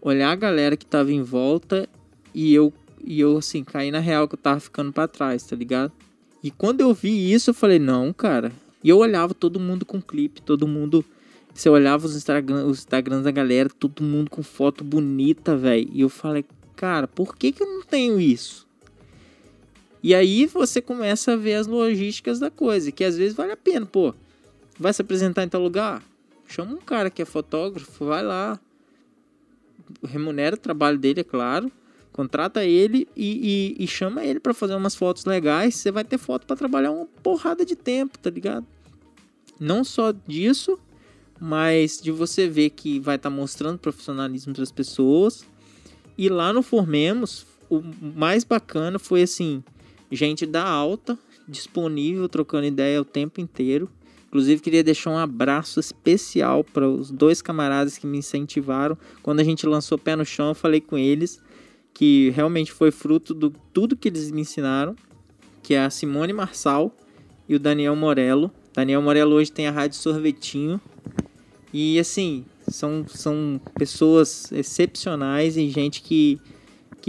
olhar a galera que tava em volta e eu assim, caí na real que eu tava ficando pra trás, tá ligado? E quando eu vi isso, eu falei, não, cara. E eu olhava todo mundo com clipe, todo mundo... Você olhava os Instagrams da galera, todo mundo com foto bonita, velho. E eu falei, cara, por que eu não tenho isso? E aí você começa a ver as logísticas da coisa, que às vezes vale a pena, pô. Vai se apresentar em tal lugar? Chama um cara que é fotógrafo, vai lá. Remunera o trabalho dele, é claro. Contrata ele e chama ele pra fazer umas fotos legais. Você vai ter foto pra trabalhar uma porrada de tempo, tá ligado? Não só disso, mas de você ver que vai estar mostrando profissionalismo para as pessoas. E lá no Formemos, o mais bacana foi assim, gente da alta, disponível, trocando ideia o tempo inteiro. Inclusive queria deixar um abraço especial para os 2 camaradas que me incentivaram. Quando a gente lançou Pé no Chão, eu falei com eles que realmente foi fruto de tudo que eles me ensinaram, que é a Simone Marçal e o Daniel Morello. Daniel Morello hoje tem a Rádio Sorvetinho. E assim, são pessoas excepcionais e gente que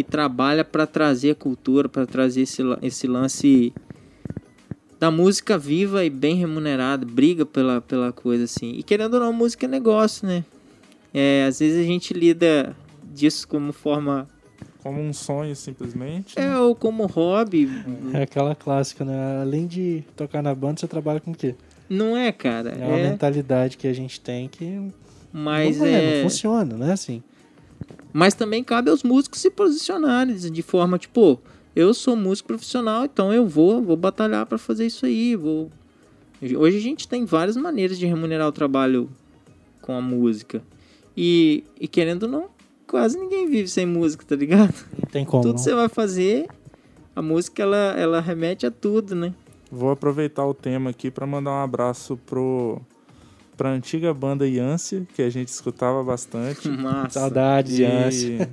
trabalha para trazer a cultura, para trazer esse lance da música viva e bem remunerada, briga pela coisa assim. E querendo ou não, música é negócio, né? Às vezes a gente lida disso como forma... Como um sonho, simplesmente. Ou como hobby. É aquela clássica, né? Além de tocar na banda, você trabalha com o quê? Não é, cara. É uma mentalidade que a gente tem que mas não funciona, né? Assim. Mas também cabe aos músicos se posicionarem de forma, tipo, eu sou músico profissional, então eu vou batalhar para fazer isso aí. Hoje a gente tem várias maneiras de remunerar o trabalho com a música. E querendo ou não, quase ninguém vive sem música, tá ligado? Não tem como. Tudo não. você vai fazer, a música ela remete a tudo, né? Vou aproveitar o tema aqui para mandar um abraço pra antiga banda Yância, que a gente escutava bastante. Massa. Saudades, Yância.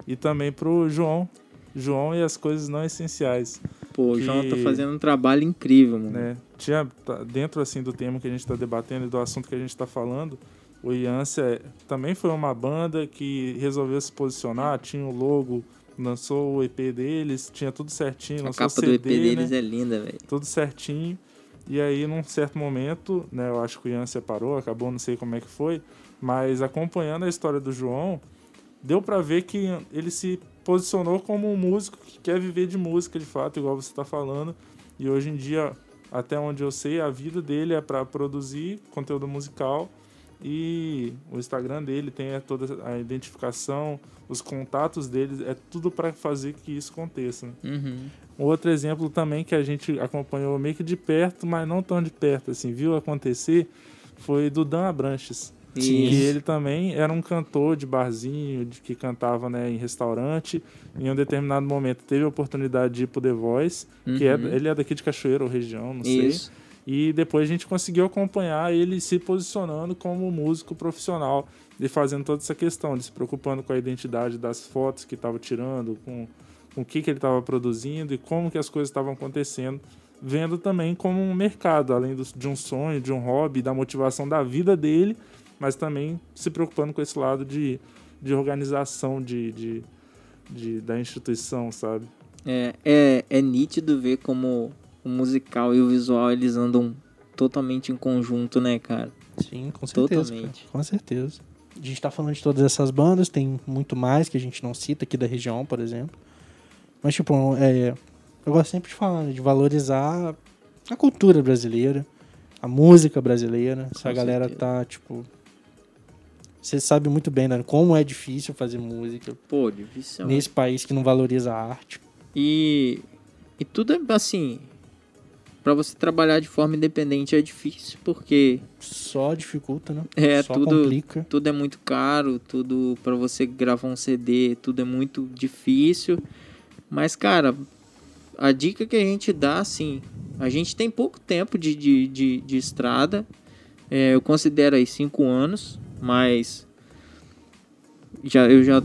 E também pro João e as coisas não essenciais. Pô, o João tá fazendo um trabalho incrível, mano. Né? Dentro assim do tema que a gente está debatendo e do assunto que a gente está falando, o Yância também foi uma banda que resolveu se posicionar, tinha o logo, lançou o EP deles, tinha tudo certinho, A lançou capa CD, do EP deles né? é linda, velho. Tudo certinho. E aí, num certo momento, né, eu acho que o Ian separou, acabou, não sei como é que foi, mas acompanhando a história do João, deu pra ver que ele se posicionou como um músico que quer viver de música, de fato, igual você tá falando. E hoje em dia, até onde eu sei, a vida dele é para produzir conteúdo musical e o Instagram dele tem toda a identificação, os contatos dele, é tudo para fazer que isso aconteça, né? Uhum. Outro exemplo também que a gente acompanhou meio que de perto, mas não tão de perto, assim, viu acontecer, foi do Dan Abranches. E ele também era um cantor de barzinho, que cantava, né, em restaurante. Em um determinado momento teve a oportunidade de ir pro The Voice, que ele é daqui de Cachoeira ou região, não sei. E depois a gente conseguiu acompanhar ele se posicionando como músico profissional e fazendo toda essa questão, de se preocupando com a identidade das fotos que estava tirando, com o que ele estava produzindo e como que as coisas estavam acontecendo, vendo também como um mercado, além de um sonho, de um hobby, da motivação da vida dele, mas também se preocupando com esse lado de organização, de da instituição, sabe? É nítido ver como o musical e o visual, eles andam totalmente em conjunto, né, cara? Sim, com certeza. Totalmente. Cara, com certeza. A gente tá falando de todas essas bandas, tem muito mais que a gente não cita aqui da região, por exemplo. Mas, tipo, eu gosto sempre de falar, né, de valorizar a cultura brasileira, a música brasileira. Se a galera tá, tipo... Você sabe muito bem, né, como é difícil fazer música. Pô, difícil. Nesse país que não valoriza a arte. E tudo é assim... Pra você trabalhar de forma independente é difícil, porque... Só dificulta, né? Só tudo complica. Tudo é muito caro, tudo pra você gravar um CD, tudo é muito difícil. Mas, cara, a dica que a gente dá, assim... A gente tem pouco tempo de estrada. Eu considero aí 5 anos, mas...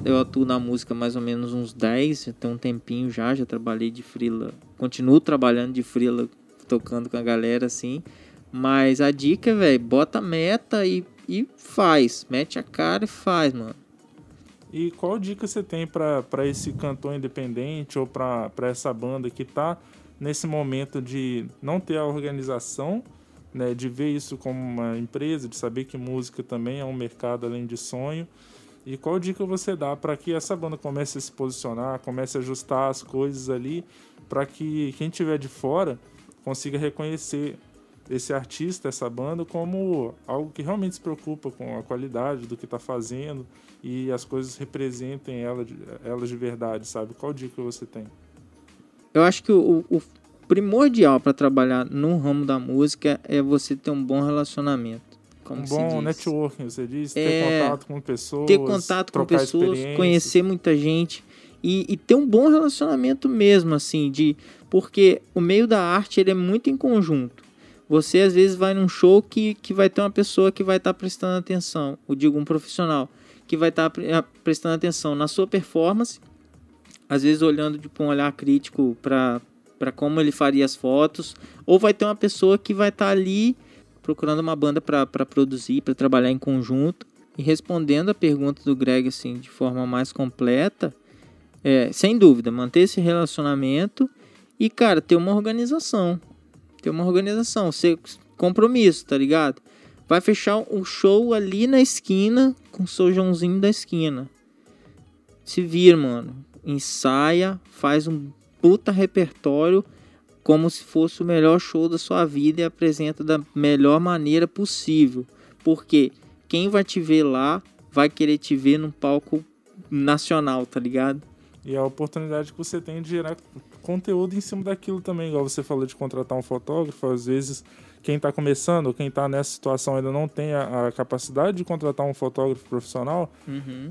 Eu atuo na música mais ou menos uns 10, já tem um tempinho já trabalhei de freela. Continuo trabalhando de freela, tocando com a galera, assim. Mas a dica, velho, bota a meta e faz. Mete a cara e faz, mano. E qual dica você tem pra esse cantor independente ou pra essa banda que tá nesse momento de não ter a organização, né, de ver isso como uma empresa, de saber que música também é um mercado além de sonho? E qual dica você dá para que essa banda comece a se posicionar, comece a ajustar as coisas ali, para que quem estiver de fora consiga reconhecer esse artista, essa banda, como algo que realmente se preocupa com a qualidade do que está fazendo e as coisas representem elas de verdade, sabe? Qual dica você tem? Eu acho que o primordial para trabalhar no ramo da música é você ter um bom relacionamento. Como um bom networking, você diz, ter contato com pessoas, ter contato com pessoas, conhecer muita gente e ter um bom relacionamento mesmo, assim, porque o meio da arte ele é muito em conjunto. Você às vezes vai num show que vai ter uma pessoa que vai estar prestando atenção, um profissional que vai estar prestando atenção na sua performance, às vezes olhando com um olhar crítico para como ele faria as fotos, ou vai ter uma pessoa que vai estar ali procurando uma banda para produzir, para trabalhar em conjunto. E respondendo a pergunta do Greg assim, de forma mais completa, sem dúvida, manter esse relacionamento e, cara, ter uma organização. Compromisso, tá ligado? Vai fechar o show ali na esquina com o seu Joãozinho da esquina. Se vira, mano. Ensaia, faz um puta repertório como se fosse o melhor show da sua vida e apresenta da melhor maneira possível. Porque quem vai te ver lá vai querer te ver num palco nacional, tá ligado? E a oportunidade que você tem de gerar conteúdo em cima daquilo também, igual você falou de contratar um fotógrafo. Às vezes quem está começando ou quem está nessa situação ainda não tem a capacidade de contratar um fotógrafo profissional,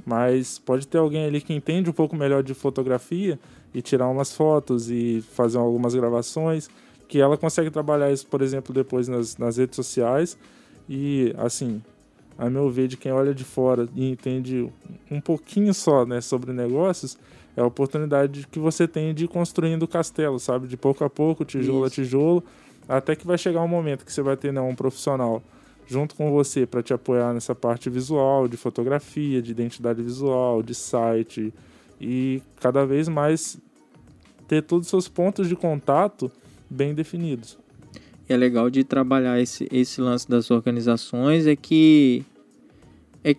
mas pode ter alguém ali que entende um pouco melhor de fotografia e tirar umas fotos e fazer algumas gravações, que ela consegue trabalhar isso, por exemplo, depois nas redes sociais. E, assim, a meu ver, de quem olha de fora e entende um pouquinho só, né, sobre negócios, é a oportunidade que você tem de ir construindo o castelo, sabe? De pouco a pouco, tijolo a tijolo, até que vai chegar um momento que você vai ter, né, um profissional junto com você para te apoiar nessa parte visual, de fotografia, de identidade visual, de site, e cada vez mais ter todos os seus pontos de contato bem definidos. É legal de trabalhar esse lance das organizações, é que,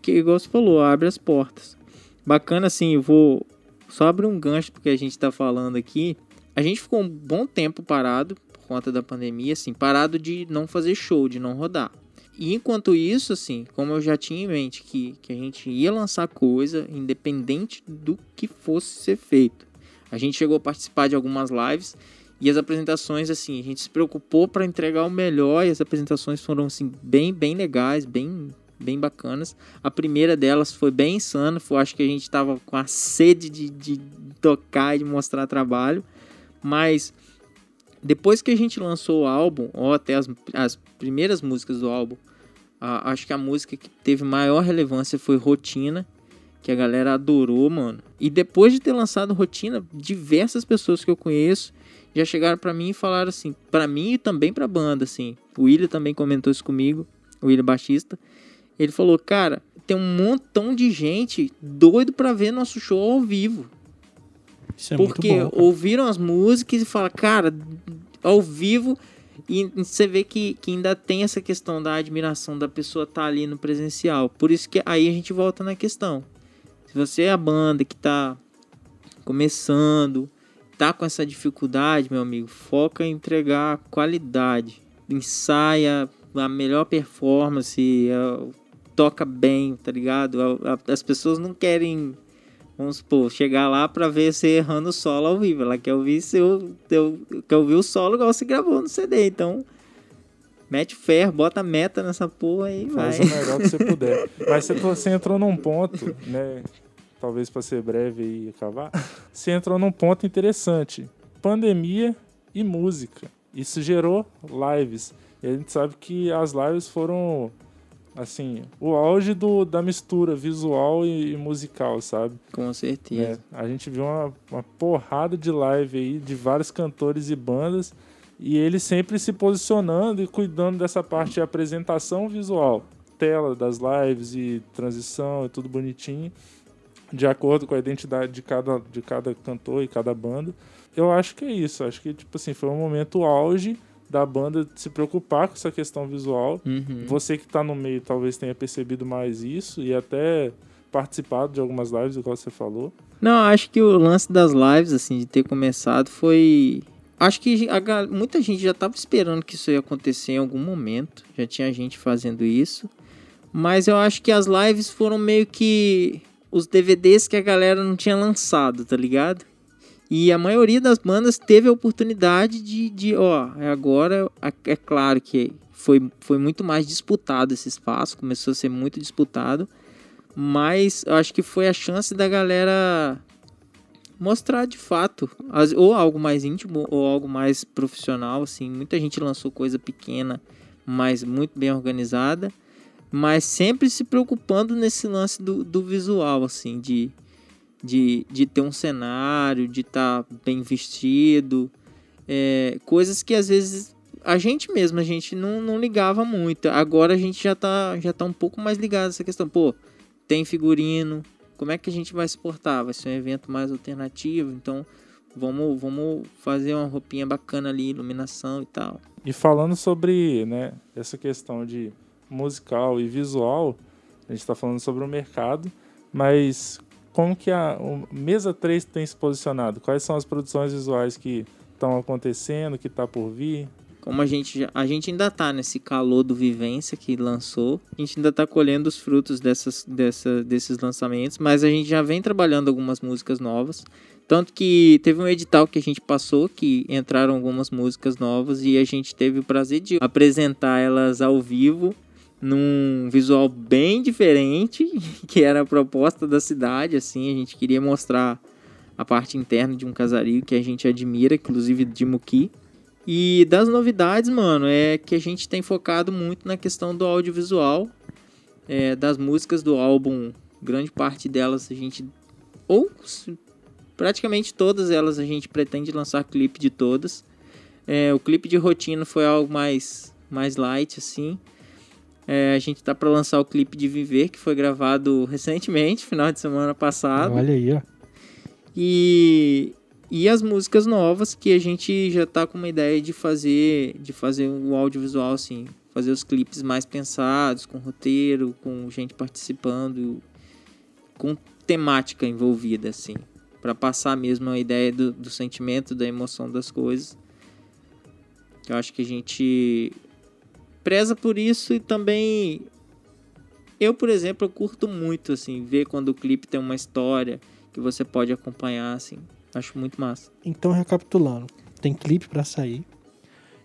igual você falou, abre as portas. Bacana, assim, eu vou só abrir um gancho porque a gente está falando aqui. A gente ficou um bom tempo parado por conta da pandemia, assim, parado de não fazer show, de não rodar. E enquanto isso, assim, como eu já tinha em mente que a gente ia lançar coisa, independente do que fosse ser feito. A gente chegou a participar de algumas lives e as apresentações, assim, a gente se preocupou para entregar o melhor e as apresentações foram, assim, bem legais, bem bacanas. A primeira delas foi bem insana, acho que a gente tava com a sede de tocar e de mostrar trabalho, mas depois que a gente lançou o álbum, ou até as primeiras músicas do álbum, acho que a música que teve maior relevância foi Rotina, que a galera adorou, mano. E depois de ter lançado Rotina, diversas pessoas que eu conheço já chegaram pra mim e falaram assim, pra mim e também pra banda, assim. O William também comentou isso comigo, o William baixista. Ele falou, cara, tem um montão de gente doido pra ver nosso show ao vivo. Isso é muito Porque bom, cara. ouviram as músicas e falam, cara, ao vivo, e você vê que ainda tem essa questão da admiração da pessoa estar ali no presencial. Por isso que aí a gente volta na questão. Se você é a banda que tá começando, tá com essa dificuldade, meu amigo, foca em entregar qualidade. Ensaia a melhor performance, toca bem, tá ligado? As pessoas não querem, vamos supor, chegar lá pra ver você errando o solo ao vivo. Ela quer ouvir quer ouvir o solo igual você gravou no CD. Então, mete ferro, bota meta nessa porra e vai. Faz o melhor que você puder. Mas você entrou num ponto, né? Talvez para ser breve e acabar. Você entrou num ponto interessante. Pandemia e música. Isso gerou lives. E a gente sabe que as lives foram, assim, o auge da mistura visual e musical, sabe? Com certeza. A gente viu uma porrada de live aí de vários cantores e bandas. E eles sempre se posicionando e cuidando dessa parte de apresentação visual. Tela das lives e transição e tudo bonitinho, de acordo com a identidade de cada cantor e cada banda. Eu acho que é isso. Acho que, tipo assim, foi um momento auge da banda se preocupar com essa questão visual. Uhum. Você que tá no meio talvez tenha percebido mais isso e até participado de algumas lives, igual você falou. Não, acho que o lance das lives, assim, de ter começado foi... Acho que muita gente já estava esperando que isso ia acontecer em algum momento. Já tinha gente fazendo isso. Mas eu acho que as lives foram meio que os DVDs que a galera não tinha lançado, tá ligado? E a maioria das bandas teve a oportunidade agora é claro que foi muito mais disputado esse espaço, começou a ser muito disputado, mas eu acho que foi a chance da galera mostrar de fato, ou algo mais íntimo, ou algo mais profissional, assim. Muita gente lançou coisa pequena, mas muito bem organizada, mas sempre se preocupando nesse lance do visual, assim, de ter um cenário, de estar bem vestido, coisas que às vezes a gente não ligava muito. Agora a gente já tá um pouco mais ligado a essa questão. Pô, tem figurino, como é que a gente vai se portar? Vai ser um evento mais alternativo, então vamos fazer uma roupinha bacana ali, iluminação e tal. E falando sobre, né, essa questão de musical e visual, a gente está falando sobre o mercado, mas como que o Mesa 3 tem se posicionado? Quais são as produções visuais que estão acontecendo, que está por vir? Como a gente ainda está nesse calor do Vivência que lançou, a gente ainda está colhendo os frutos desses lançamentos, mas a gente já vem trabalhando algumas músicas novas. Tanto que teve um edital que a gente passou, que entraram algumas músicas novas e a gente teve o prazer de apresentar elas ao vivo, num visual bem diferente, que era a proposta da cidade, assim. A gente queria mostrar a parte interna de um casario que a gente admira, inclusive de Muki. E das novidades, mano, é que a gente tem focado muito na questão do audiovisual, das músicas do álbum. Grande parte delas a gente, ou praticamente todas elas, a gente pretende lançar clipe de todas. O clipe de Rotina foi algo mais light, assim. A gente tá para lançar o clipe de Viver, que foi gravado recentemente, final de semana passado. Olha aí, ó. E as músicas novas, que a gente já tá com uma ideia de fazer um audiovisual, assim. Fazer os clipes mais pensados, com roteiro, com gente participando, com temática envolvida, assim. Para passar mesmo a ideia do sentimento, da emoção das coisas. Eu acho que a gente preza por isso. E também eu, por exemplo, eu curto muito, assim, ver quando o clipe tem uma história que você pode acompanhar, assim. Acho muito massa. Então, recapitulando, tem clipe pra sair,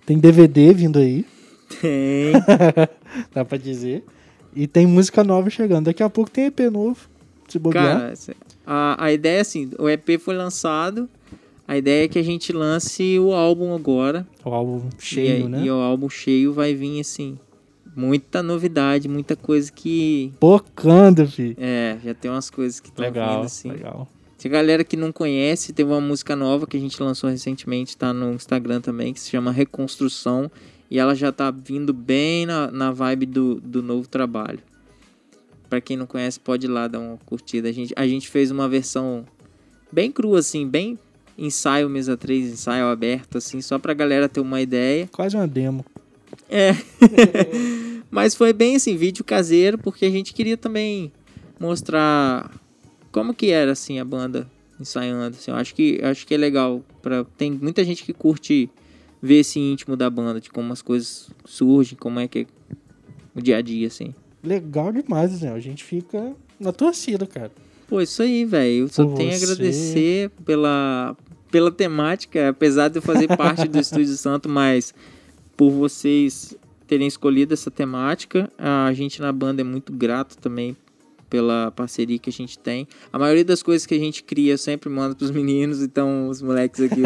tem DVD vindo aí, Tem. dá pra dizer, e tem música nova chegando. Daqui a pouco tem EP novo, se bobear. Cara, a ideia é assim, o EP foi lançado, a ideia é que a gente lance o álbum agora. O álbum cheio, né? E o álbum cheio vai vir, assim, muita novidade, muita coisa que... Pocando, fi. Já tem umas coisas que estão vindo, assim. Legal. Se a galera que não conhece, teve uma música nova que a gente lançou recentemente, tá no Instagram também, que se chama Reconstrução, e ela já tá vindo bem na vibe do novo trabalho. Pra quem não conhece, pode ir lá dar uma curtida. A gente fez uma versão bem cru, assim, bem ensaio mesa 3, ensaio aberto, assim, só pra galera ter uma ideia. Quase uma demo. É. Mas foi bem assim, vídeo caseiro, porque a gente queria também mostrar como que era, assim, a banda ensaiando. Assim, eu acho que é legal. Tem muita gente que curte ver esse íntimo da banda, de como as coisas surgem, como é que é o dia a dia, assim. Legal demais, né? A gente fica na torcida, cara. Pô, isso aí, velho. Eu só Por tenho a você. agradecer pela temática, apesar de eu fazer parte do Estúdio Santo, mas por vocês terem escolhido essa temática. A gente na banda é muito grato também pela parceria que a gente tem. A maioria das coisas que a gente cria eu sempre mando pros meninos, então os moleques aqui,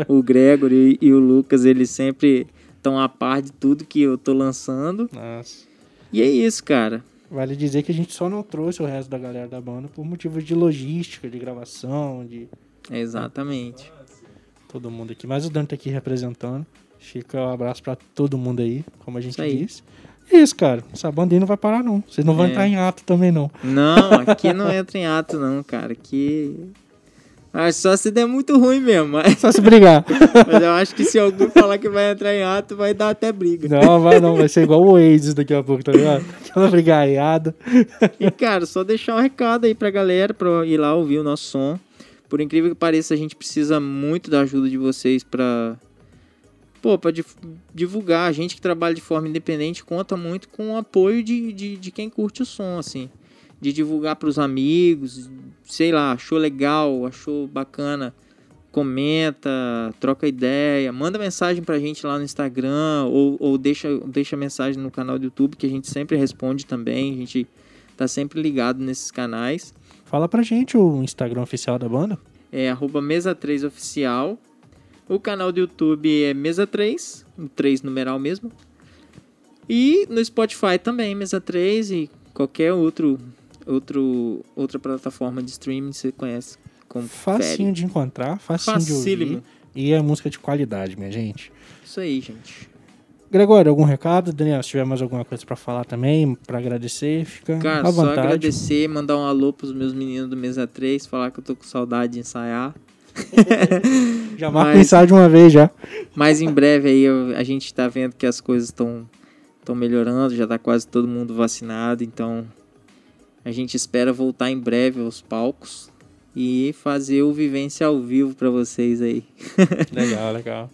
o Gregory e o Lucas, eles sempre estão a par de tudo que eu tô lançando. Nossa. E é isso, cara. Vale dizer que a gente só não trouxe o resto da galera da banda por motivos de logística, de gravação, de Exatamente. todo mundo aqui. Mas o Dani tá aqui representando. Fica um abraço pra todo mundo aí, como a gente Isso aí. disse. E é isso, cara. Essa banda aí não vai parar, não. Vocês não vão É. entrar em ato também, não. Não, aqui não entra em ato não, cara. Aqui... Acho só se der muito ruim mesmo. Mas Só se brigar. eu acho que se alguém falar que vai entrar em ato, vai dar até briga. Não, vai não. Vai ser igual o Oasis daqui a pouco, tá ligado? Aquela brigaiada. E, cara, só deixar um recado aí pra galera pra ir lá ouvir o nosso som. Por incrível que pareça, a gente precisa muito da ajuda de vocês pra divulgar. A gente que trabalha de forma independente conta muito com o apoio de quem curte o som, assim. De divulgar pros amigos, sei lá, achou legal, achou bacana, comenta, troca ideia, manda mensagem pra gente lá no Instagram ou deixa mensagem no canal do YouTube, que a gente sempre responde também. A gente tá sempre ligado nesses canais. Fala pra gente o Instagram oficial da banda. É @mesa3oficial. O canal do YouTube é Mesa3, o 3 numeral mesmo. E no Spotify também, Mesa3 e qualquer outra plataforma de streaming você conhece como Facinho de encontrar, facinho de Facílimo. ouvir. E é música de qualidade, minha gente. Isso aí, gente. Gregório, algum recado? Daniel, se tiver mais alguma coisa pra falar também, pra agradecer, fica Cara, à só vontade. agradecer, mandar um alô pros meus meninos do Mesa 3, falar que eu tô com saudade de ensaiar. Já marca Mas- mensagem de uma vez já. Mas em breve aí a gente tá vendo que as coisas estão melhorando, já tá quase todo mundo vacinado, então a gente espera voltar em breve aos palcos e fazer o Vivência ao vivo pra vocês aí. Legal, legal.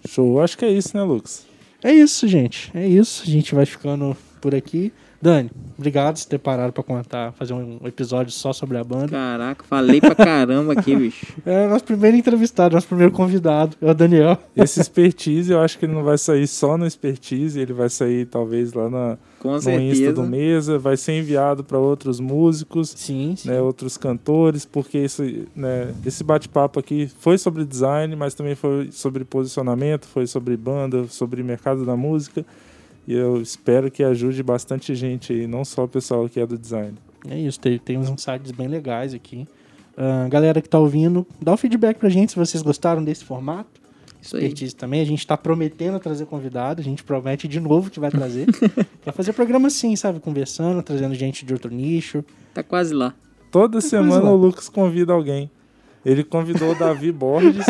Show. Acho que é isso, né, Lucas? É isso, gente. É isso. A gente vai ficando por aqui. Dani, obrigado por ter parado pra contar, fazer um episódio só sobre a banda. Caraca, falei pra caramba aqui, bicho. É o nosso primeiro entrevistado, nosso primeiro convidado, é o Daniel. Esse expertise, eu acho que ele não vai sair só no expertise, ele vai sair talvez lá Com no Insta certeza. do Mesa, vai ser enviado para outros músicos, Sim, sim. né, outros cantores, porque esse bate-papo aqui foi sobre design, mas também foi sobre posicionamento, foi sobre banda, sobre mercado da música. E eu espero que ajude bastante gente aí, não só o pessoal que é do design. É isso, tem uns insights bem legais aqui. Galera que tá ouvindo, dá o feedback pra gente se vocês gostaram desse formato. Isso aí. Expertise também, a gente tá prometendo trazer convidado, a gente promete de novo que vai trazer. Pra fazer programa assim, sabe? Conversando, trazendo gente de outro nicho. Tá quase lá. Toda semana lá. o Lucas convida alguém. Ele convidou o Davi Borges,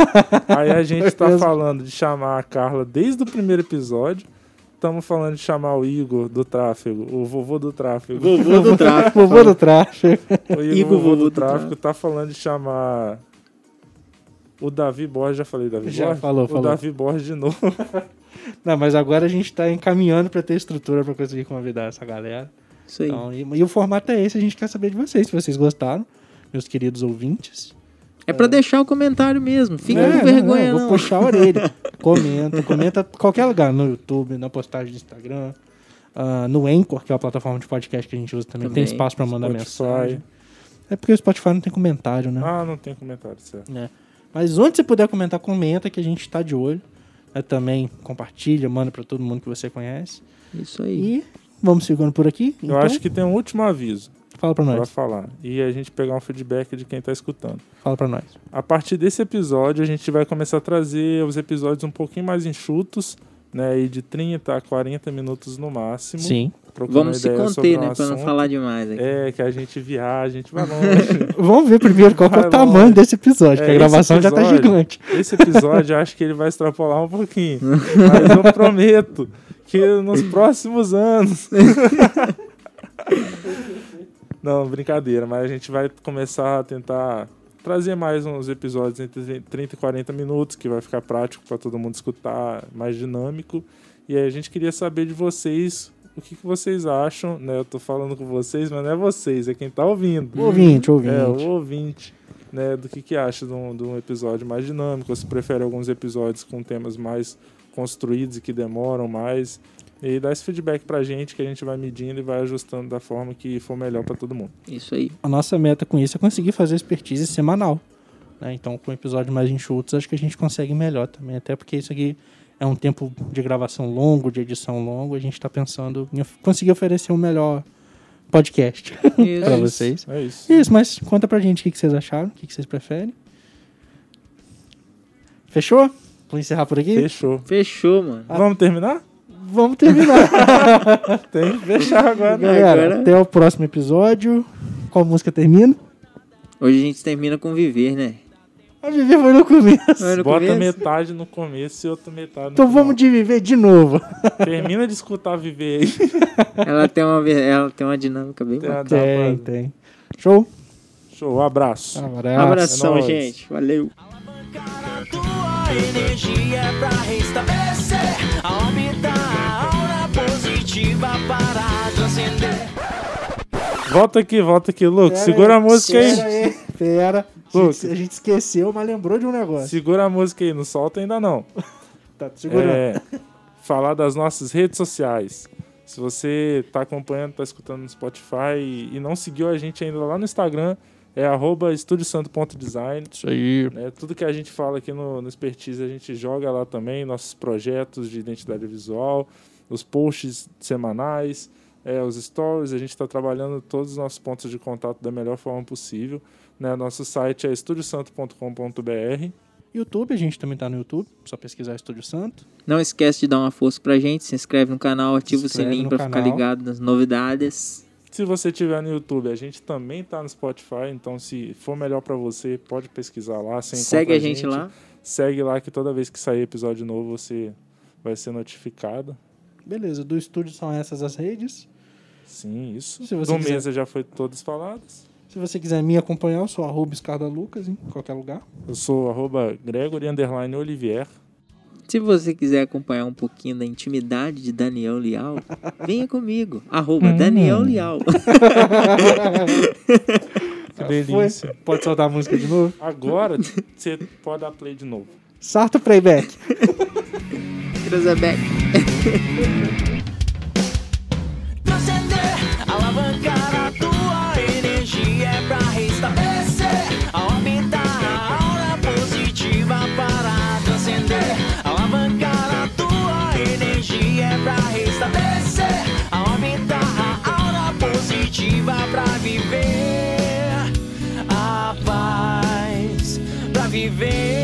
aí a gente tá mesmo. falando de chamar a Carla desde o primeiro episódio. Estamos falando de chamar o Igor do Tráfego, o vovô do Tráfego. Vovô do tráfico. Vovô do tráfego. O Igor, Igor, vovô vovô do do Tráfego, tá falando de chamar o Davi Borges. Já falei Davi Já Borges? falou. O Davi Borges de novo. Não, mas agora a gente tá encaminhando pra ter estrutura pra conseguir convidar essa galera. Isso aí. Então, e o formato é esse, a gente quer saber de vocês, se vocês gostaram, meus queridos ouvintes. É pra deixar o comentário mesmo. Fica com Não, vergonha, vou não. puxar a orelha. Comenta em qualquer lugar, no YouTube, na postagem do Instagram, no Anchor, que é a plataforma de podcast que a gente usa também. Tem Também. espaço pra mandar Spotify. mensagem. É porque o Spotify não tem comentário, né? Ah, não tem comentário, certo. Mas onde você puder comentar, comenta que a gente tá de olho. Também compartilha, manda pra todo mundo que você conhece. Isso aí. E vamos ficando por aqui. Eu acho que tem um último aviso Fala pra pra nós. falar. E a gente pegar um feedback de quem tá escutando. Fala pra nós. A partir desse episódio, a gente vai começar a trazer os episódios um pouquinho mais enxutos, né? E de 30 a 40 minutos no máximo. Sim. trocando Vamos se ideia sobre conter, um né? Pra não assunto. falar demais aqui. Que a gente viaja, a gente vai longe. Vamos ver primeiro qual que é o Vai tamanho longe. desse episódio, que a Esse gravação já tá episódio- gigante. Esse episódio eu acho que ele vai extrapolar um pouquinho. Mas eu prometo que nos próximos anos... Não, brincadeira, mas a gente vai começar a tentar trazer mais uns episódios entre 30 e 40 minutos, que vai ficar prático para todo mundo escutar, mais dinâmico. E aí a gente queria saber de vocês o que vocês acham, né? Eu tô falando com vocês, mas não é vocês, é quem tá ouvindo. Ouvinte. É, o ouvinte, né? Do que acha de um episódio mais dinâmico, ou se prefere alguns episódios com temas mais construídos e que demoram mais. E aí dá esse feedback pra gente, que a gente vai medindo e vai ajustando da forma que for melhor pra todo mundo. Isso aí. A nossa meta com isso é conseguir fazer expertise semanal, né? Então, com episódios mais enxutos, acho que a gente consegue melhor também. Até porque isso aqui é um tempo de gravação longo, de edição longo. A gente está pensando em conseguir oferecer um melhor podcast Isso. para vocês. É isso. Isso, mas conta pra gente o que vocês acharam, o que vocês preferem. Fechou? Vou encerrar por aqui? Fechou. Fechou, mano. Vamos terminar? Vamos terminar. Tem que fechar agora. Galera, Agora- até o próximo episódio. Qual música termina? Hoje a gente termina com Viver, né? A Viver foi no começo. Foi no Bota começo? metade no começo e outra metade no Então final. vamos de Viver de novo. Termina de escutar Viver aí. Ela tem uma dinâmica bem Tem bacana. uma- Tem. Show? Show, abraço. Abração, É nóis. gente. Valeu. Alavancar a tua energia pra restabelecer, aumentar a aura positiva para transcender. Volta aqui, Lucas. Segura a música aí. Pera. Lucas. A gente esqueceu, mas lembrou de um negócio. Segura a música aí, não solta ainda não. Tá te segurando. Falar das nossas redes sociais. Se você tá acompanhando, tá escutando no Spotify e não seguiu a gente ainda lá no Instagram, é @estudiosanto.design. Isso aí. Né? Tudo que a gente fala aqui no Expertise, a gente joga lá também, nossos projetos de identidade visual, os posts semanais, os stories, a gente está trabalhando todos os nossos pontos de contato da melhor forma possível. Né? Nosso site é estudiosanto.com.br. YouTube, a gente também tá no YouTube, só pesquisar Estúdio Santo. Não esquece de dar uma força pra gente. Se inscreve no canal, ativa o Inscreve sininho no pra ficar canal. ligado nas novidades. Se você estiver no YouTube, a gente também tá no Spotify, então se for melhor para você, pode pesquisar lá. Você Segue encontra a gente lá. Segue lá que toda vez que sair episódio novo, você vai ser notificado. Beleza, do estúdio são essas as redes. Sim, isso. Se você Do quiser- Mesa já foi todas faladas. Se você quiser me acompanhar, eu sou @escardalucas em qualquer lugar. Eu sou @Gregory_Olivier. Se você quiser acompanhar um pouquinho da intimidade de Daniel Lial, venha comigo. @Daniel Lial. Que delícia. Foi? Pode soltar a música de novo? Agora você pode dar play de novo. Sarto Playback. Cruzebeck. Transcender, alavancar a tua energia pra restabelecer, aumentar a aura positiva para transcender. Alavancar a tua energia pra restabelecer, aumentar a aura positiva pra viver a paz, pra viver